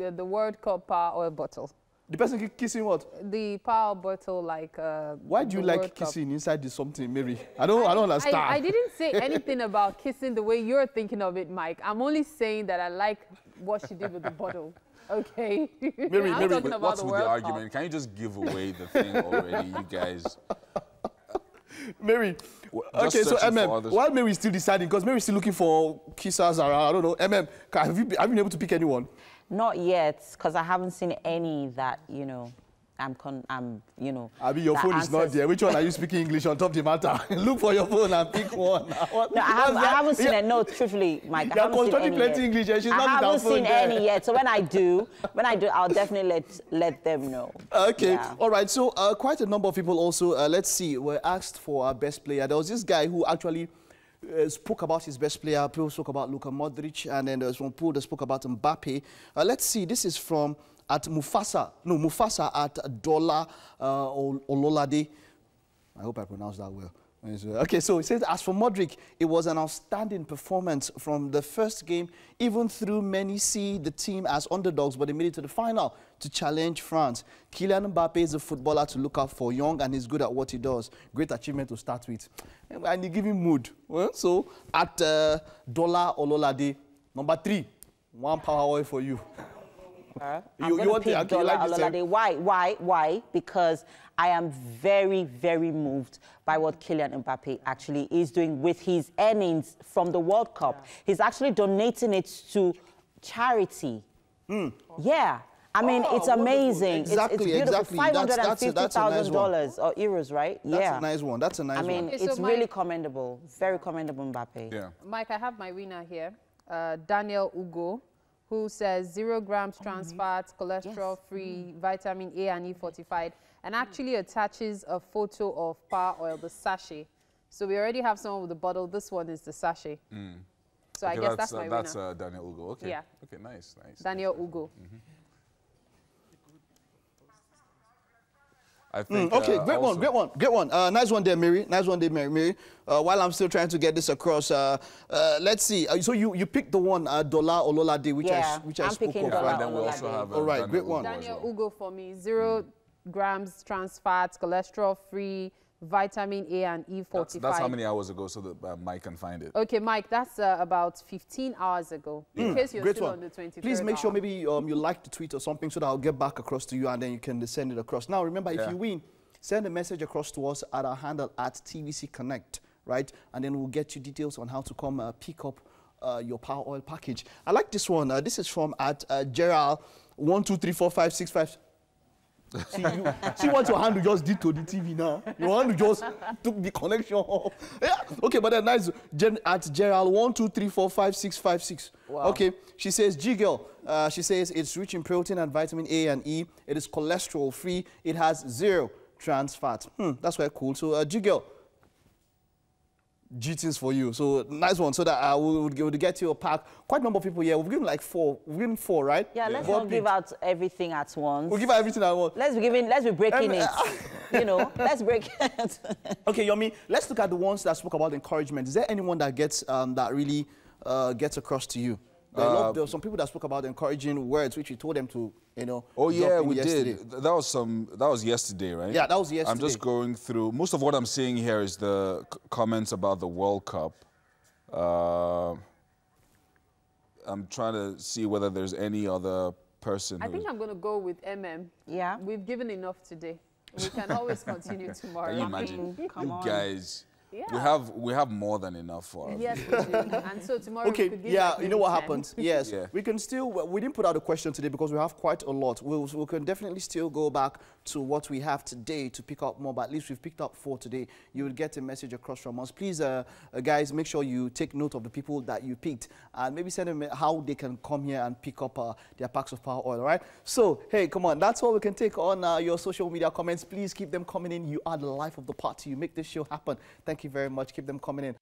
Cup Power Oil bottle. The person kissing what? The Power bottle, like. Why do you like kissing inside this something, Mary? I don't understand. I didn't say anything about kissing the way you're thinking of it, Mike. I'm only saying that I like what she did with the bottle. Okay. Mary, what's with the argument? Can you just give away the thing already, you guys? Mary. Just Okay, so searching for MM, others. while Mary's still deciding, because Mary's still looking for kissers around, I don't know. MM, have you been able to pick anyone? Not yet, because I haven't seen any that, you know, you know. I mean, your phone is not there. Which one are you speaking English on top of the matter? Look for your phone and pick one. No, I haven't seen it. No, truthfully, Mike, I haven't seen any plenty yet. English and she's I not with her haven't phone seen there. any yet. So when I do, I'll definitely let them know. Okay, Yeah. all right. So quite a number of people also, let's see, were asked for our best player. There was this guy who actually spoke about his best player. People spoke about Luka Modric, and then there was one pool that spoke about Mbappe. Let's see, this is from at Mufasa at Dola Ololade. I hope I pronounced that well. Okay, so it says, as for Modric, it was an outstanding performance from the first game, even though many see the team as underdogs, but they made it to the final to challenge France. Kylian Mbappe is a footballer to look out for, young and he's good at what he does. Great achievement to start with. And you give him mood. Well, so at Dola Ololade, number 3, one power oil for you. I'm going to pick Dola Ololade. Why? Because I am very, very moved by what Kylian Mbappe actually is doing with his earnings from the World Cup. He's actually donating it to charity. Yeah. I mean, it's amazing. Exactly, it's beautiful. exactly. $550,000 or euros, right? That's a nice one. That's a nice one. I mean, Okay, so it's really commendable. Very commendable, Mbappe. Yeah. Mike, I have my winner here, Daniel Ugo, who says 0 grams trans fat, cholesterol-free, vitamin A and E fortified, and actually attaches a photo of Power Oil, the sachet. So we already have someone with the bottle. This one is the sachet. So I guess that's my winner. That's Daniel Ugo. Okay. Yeah. Okay, nice. Daniel Ugo. I think, okay, great also, one. Nice one there, Mary. Nice one there, Mary. While I'm still trying to get this across, let's see. So you picked the one, Dola Ololade, which I spoke of, right? And then we also have all right, great one. Daniel Ugo for me, 0 grams trans fat, cholesterol-free, vitamin A and E fortified. That's how many hours ago, so that Mike can find it. Okay, Mike, that's about 15 hours ago. In case you're still on the 23rd Please make sure hour. maybe you like the tweet or something so that I'll get back across to you and then you can send it across. Now, remember, if you win, send a message across to us at our handle at TVC Connect, right? And then we'll get you details on how to come pick up your Power Oil package. I like this one. This is from at Gerald 1234565. See what your hand just did to the TV now. Your hand just took the connection off. Yeah. Okay, but then nice. At Gerald 1234565. Wow. Okay. She says, G-Girl. She says it's rich in protein and vitamin A and E. It is cholesterol free. It has 0 trans fat. That's quite cool. So G-Girl, G-Tins for you. So nice one. So that we'll get you a pack. Quite a number of people here. We've given like 4. We've given 4, right? Yeah, let's not give out everything at once. We'll give out everything at once. Let's be breaking it. You know, let's break it. Okay, Yomi, let's look at the ones that spoke about encouragement. Is there anyone that gets that really gets across to you? There were some people that spoke about encouraging words, which we told them to, you know. Oh yeah, we yesterday. did. That was yesterday, right? Yeah, that was yesterday. I'm just going through. Most of what I'm seeing here is the comments about the World Cup. I'm trying to see whether there's any other person. I think I'm going to go with MM. Yeah. We've given enough today. We can always continue tomorrow. Can you imagine? Come on. Guys. Yeah. We have more than enough for us. Yes, we do. And so tomorrow we could give you know what 10. happens? Yes, we can still, we didn't put out a question today because we have quite a lot. We can definitely still go back to what we have today to pick up more, but at least we've picked up 4 today. You will get a message across from us. Please, guys, make sure you take note of the people that you picked and maybe send them how they can come here and pick up their packs of Power Oil, all right? So, hey, come on, that's all we can take on your social media comments. Please keep them coming in. You are the life of the party. You make this show happen. Thank you very much. Keep them coming in.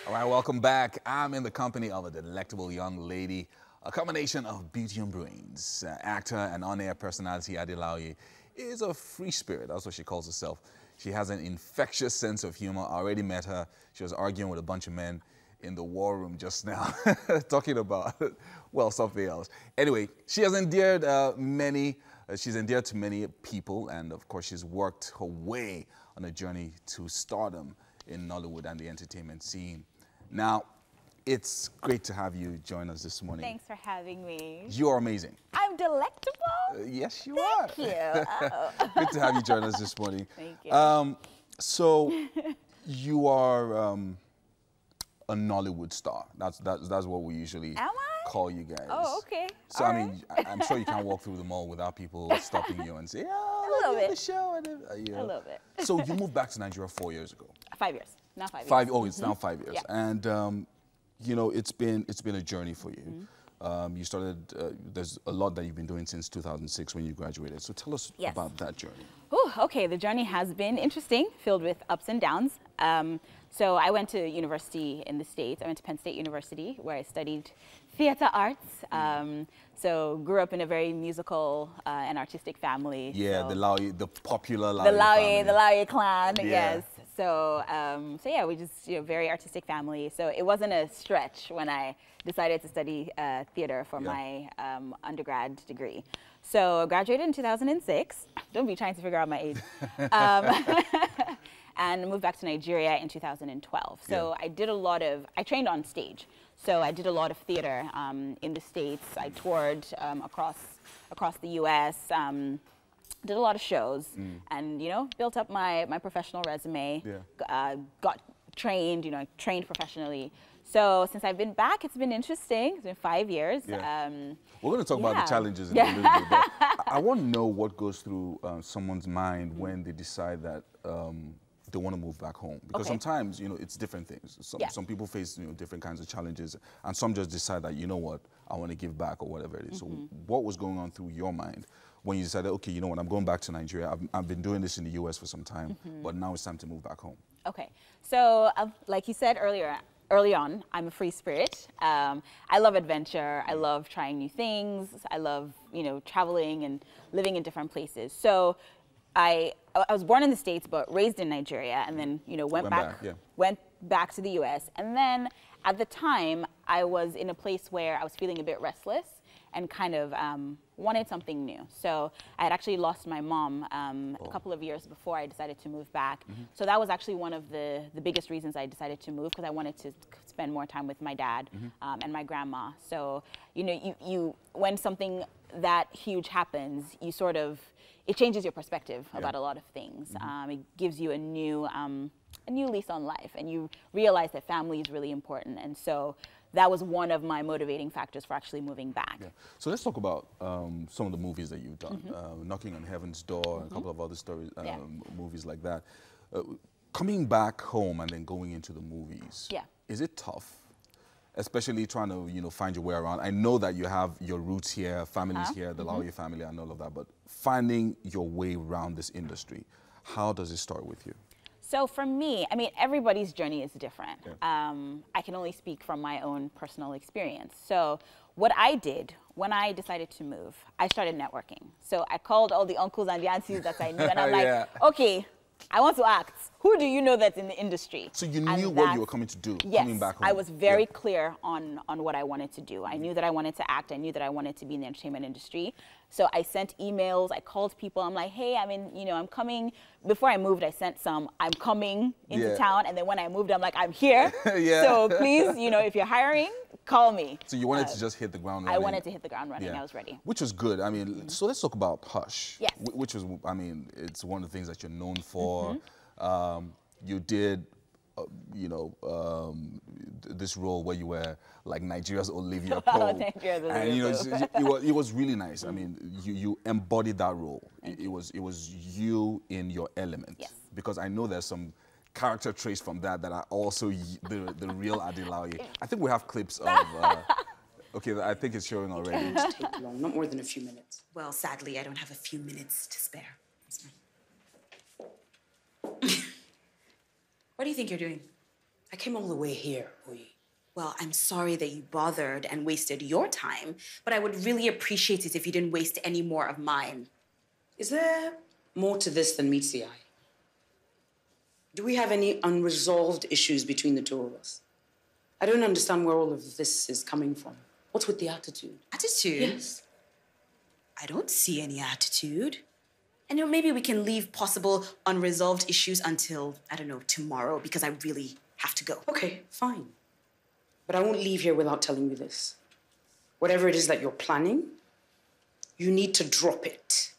All right, welcome back. I'm in the company of a delectable young lady, a combination of beauty and brains. Actor and on-air personality Adeolaoye is a free spirit. That's what she calls herself. She has an infectious sense of humor. I already met her. She was arguing with a bunch of men in the war room just now, talking about, well, something else. Anyway, she has endeared she's endeared to many people, and of course, she's worked her way on a journey to stardom in Nollywood and the entertainment scene. Now, it's great to have you join us this morning. Thanks for having me. You are amazing. I'm delectable? Yes, you are. Thank you. Oh. Good to have you join us this morning. Thank you. So you are a Nollywood star. That's what we usually call you guys. Oh, okay. So I mean, I'm sure you can't walk through the mall without people stopping you and say, "Oh, a little bit. The show." And you know. A little bit. So you moved back to Nigeria 4 years ago. 5 years. Now 5 years. It's now 5 years. Yeah. And you know, it's been a journey for you. You started. There's a lot that you've been doing since 2006 when you graduated. So tell us about that journey. Ooh, okay, the journey has been interesting, filled with ups and downs. So I went to university in the States. I went to Penn State University, where I studied theater arts. So grew up in a very musical and artistic family. Yeah, so the popular Laoye family. The Laoye clan, yeah. yes. So, so yeah, we just, very artistic family. So it wasn't a stretch when I decided to study theater for my undergrad degree. So I graduated in 2006. Don't be trying to figure out my age. And moved back to Nigeria in 2012. So I did I trained on stage. So I did a lot of theater in the States. I toured across the US. Did a lot of shows and, built up my professional resume, got trained, trained professionally. So since I've been back, it's been interesting. It's been 5 years. Yeah. We're going to talk about the challenges in a little bit, but I want to know what goes through someone's mind when they decide that they want to move back home. Because sometimes, it's different things. Some people face, different kinds of challenges, and some just decide that, you know what, I want to give back or whatever it is. So what was going on through your mind when you decided, okay, you know what, I'm going back to Nigeria. I've been doing this in the US for some time, but now it's time to move back home. Okay. So like you said early on, I'm a free spirit. I love adventure. I love trying new things. I love, traveling and living in different places. So I was born in the States, but raised in Nigeria, and then, went back to the US. And then at the time, I was in a place where I was feeling a bit restless and kind of wanted something new. So I had actually lost my mom a couple of years before I decided to move back. So that was actually one of the biggest reasons I decided to move, because I wanted to spend more time with my dad and my grandma. So, you when something that huge happens, you sort of, it changes your perspective about a lot of things. It gives you a new lease on life, and you realize that family is really important. And so that was one of my motivating factors for actually moving back. Yeah. So let's talk about some of the movies that you've done. Knocking on Heaven's Door, a couple of other stories, movies like that. Coming back home and then going into the movies, is it tough? Especially trying to, find your way around. I know that you have your roots here, families here, the Laoye family and all of that, but finding your way around this industry, how does it start with you? So for me, I mean, everybody's journey is different. I can only speak from my own personal experience. So what I did when I decided to move, I started networking. So I called all the uncles and the aunties that I knew, and I'm like, okay, I want to act. Who do you know that's in the industry? So you knew what you were coming to do, coming back home. I was very clear on what I wanted to do. I knew that I wanted to act. I knew that I wanted to be in the entertainment industry. So I sent emails. I called people. I'm like, hey, I'm coming. Before I moved, I sent some, I'm coming into town. And then when I moved, I'm like, I'm here. So please, if you're hiring, call me. So you wanted to just hit the ground running. I wanted to hit the ground running. I was ready. Which was good. I mean, so let's talk about Hush. Yes. Which was, it's one of the things that you're known for. You did, this role where you were like Nigeria's Olivia Pope. And it was really nice. I mean, you embodied that role. It was you in your element. Yes. Because I know there's some character traits from that are also the real Adeolaoye. I think we have clips of. Okay, I think it's showing already. It won't take long, not more than a few minutes. Well, sadly, I don't have a few minutes to spare. What do you think you're doing? I came all the way here, Oyi. Well, I'm sorry that you bothered and wasted your time, but I would really appreciate it if you didn't waste any more of mine. Is there more to this than meets the eye? Do we have any unresolved issues between the two of us? I don't understand where all of this is coming from. What's with the attitude? Attitude? Yes. I don't see any attitude. And maybe we can leave possible unresolved issues until, I don't know, tomorrow, because I really have to go. Okay, fine. But I won't leave here without telling you this. Whatever it is that you're planning, you need to drop it.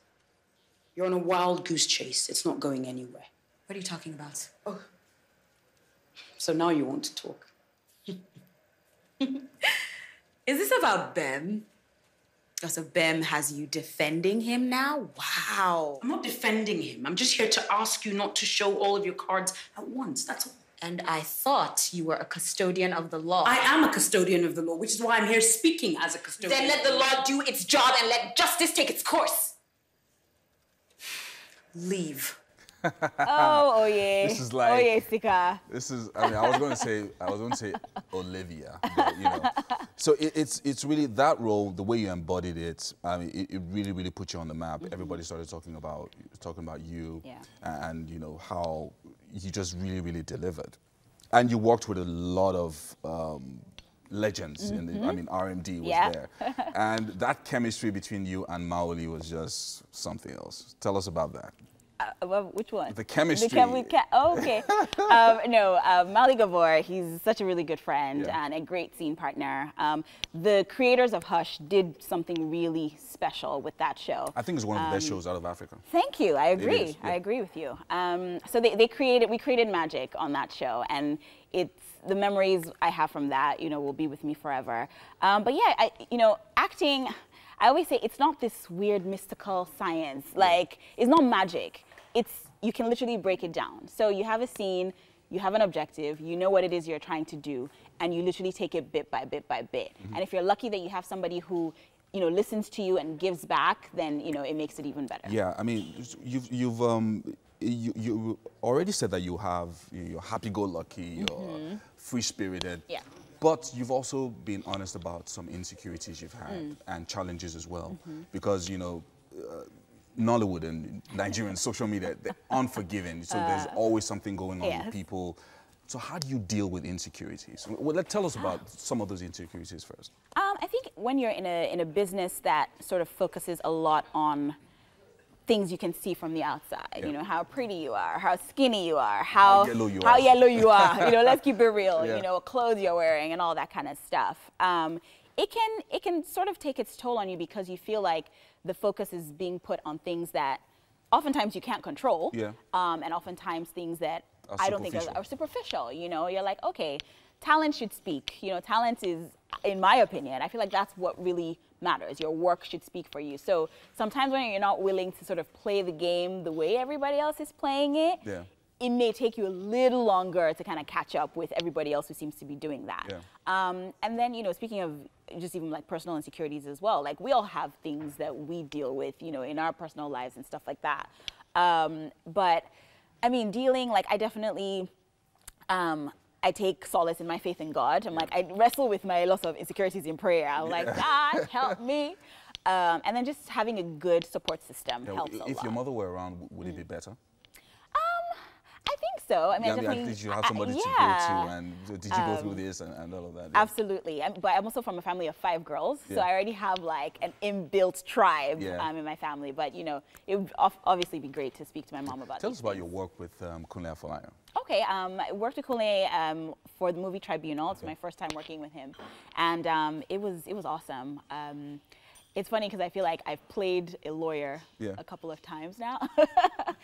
You're on a wild goose chase. It's not going anywhere. What are you talking about? Oh. So now you want to talk. Is this about Bem? Oh, so Bem has you defending him now? Wow. I'm not defending him. I'm just here to ask you not to show all of your cards at once. That's all. And I thought you were a custodian of the law. I am a custodian of the law, which is why I'm here speaking as a custodian. Then let the law do its job and let justice take its course. Leave. Oh yeah. This is like. Oh yeah, Sika. This is. I mean, I was going to say Olivia. But, you know. So it's really that role, the way you embodied it. I mean, it really put you on the map. Everybody started talking about you, and you know how you just really delivered, and you worked with a lot of legends. In the, I mean, RMD was there, and that chemistry between you and Maoli was just something else. Tell us about that. Well, which one? The chemistry. Oh, okay. Mali Gavor, he's such a really good friend and a great scene partner. The creators of Hush did something really special with that show. I think it's one of the best shows out of Africa. Thank you. I agree. I agree with you. So we created magic on that show, and it's the memories I have from that, you know, will be with me forever. But yeah, acting. I always say it's not this weird mystical science. Like, it's not magic. You can literally break it down. So you have a scene, you have an objective, you know what it is you're trying to do, and you literally take it bit by bit by bit. And if you're lucky that you have somebody who, you know, listens to you and gives back, then, you know, it makes it even better. Yeah, I mean, you already said that you're happy-go-lucky, you're free-spirited. Yeah. But you've also been honest about some insecurities you've had and challenges as well. Because, you know, Nollywood and Nigerian social media, they're unforgiving. So there's always something going on with people. So how do you deal with insecurities? Well, tell us about some of those insecurities first. I think when you're in a business that sort of focuses a lot on things you can see from the outside, you know, how pretty you are, how skinny you are, how yellow you are, you know, let's keep it real, you know, what clothes you're wearing and all that kind of stuff. It can sort of take its toll on you because you feel like the focus is being put on things that oftentimes you can't control, and oftentimes things that I don't think are superficial, you know. You're like, okay, talent should speak, you know, talent is, in my opinion, I feel like that's what really matters. Your work should speak for you. So sometimes when you're not willing to sort of play the game the way everybody else is playing it, it may take you a little longer to kind of catch up with everybody else who seems to be doing that. And then, you know, speaking of just even like personal insecurities as well, like we all have things that we deal with, you know, in our personal lives and stuff like that. But I mean, like I definitely, I take solace in my faith in God. I'm like, I wrestle with my lots of insecurities in prayer. I'm like, God, help me. And then just having a good support system helps a lot. If your mother were around, would it be better? I think so. I mean, did you have somebody to go to, and did you go through this and all of that? Absolutely. But I'm also from a family of 5 girls, so I already have like an inbuilt tribe in my family. But you know, it would obviously be great to speak to my mom about. Tell us about your work with Kunle Afolayan. Okay, I worked with Kunle for the movie Tribunal. It's my first time working with him, and it was awesome. It's funny because I feel like I've played a lawyer a couple of times now.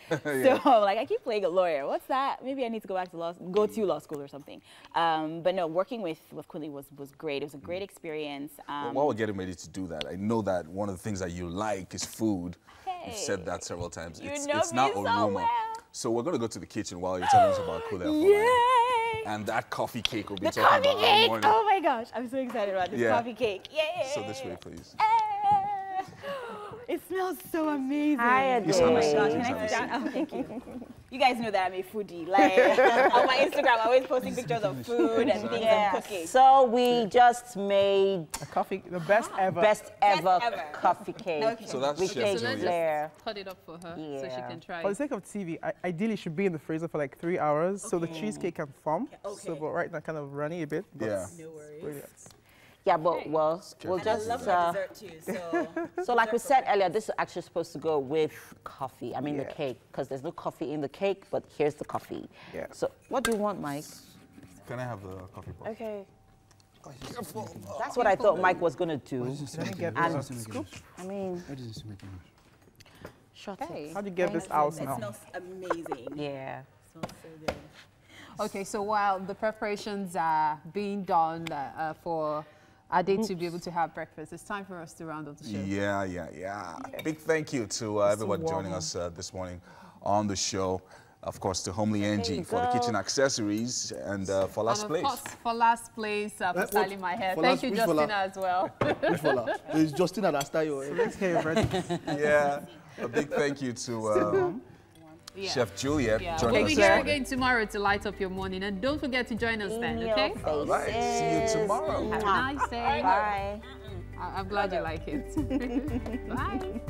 So like I keep playing a lawyer. What's that? Maybe I need to go back to law school or something. But no, working with Kunle was great. It was a great experience. Well, while we're getting ready to do that, I know that one of the things that you like is food. Hey, you've said that several times. It's not a rumor. Well. So we're going to go to the kitchen while you're telling us about Kunle Afolayan. And that coffee cake we'll be talking about in the morning. Oh my gosh, I'm so excited about this coffee cake. Yay! So this way, please. It smells so amazing. Hi, oh my gosh, can I sit down? Oh, thank you. You guys know that I'm a foodie. Like on my Instagram, I'm always posting pictures of food and things I'm cooking. So we just made a coffee, the best ever. Best ever coffee cake. Okay. So that's let's just cut it up for her so she can try. For the sake of TV, ideally it should be in the freezer for like 3 hours so the cheesecake can form. So, but right now, kind of runny a bit. But no worries. Brilliant. Yeah, but well, we'll just. I love my dessert too. So like we said earlier, this is actually supposed to go with coffee. I mean the cake, because there's no coffee in the cake, but here's the coffee. Yeah. So what do you want, Mike? Can I have the coffee pot? Okay. That's what I thought Mike was going to do. And scoop. I mean, shut Hey. How do you get this out now? It smells amazing. Yeah. It smells so good. Okay, so while the preparations are being done for Ade to be able to have breakfast, it's time for us to round up the show. Yeah. Big thank you to everyone joining us this morning on the show. Of course, to Homely Angie for the kitchen accessories and for Last Place. And of course, for Last Place, for styling my hair. Thank you, Justina, as well. Which fella? It's Justina that style your hair. Let's get it ready. Yeah, a big thank you to Chef Juliet joining We'll us be here again tomorrow to light up your morning. And don't forget to join us then, okay? All right, see you tomorrow. Have a nice day. Bye. I'm glad you like it. Bye.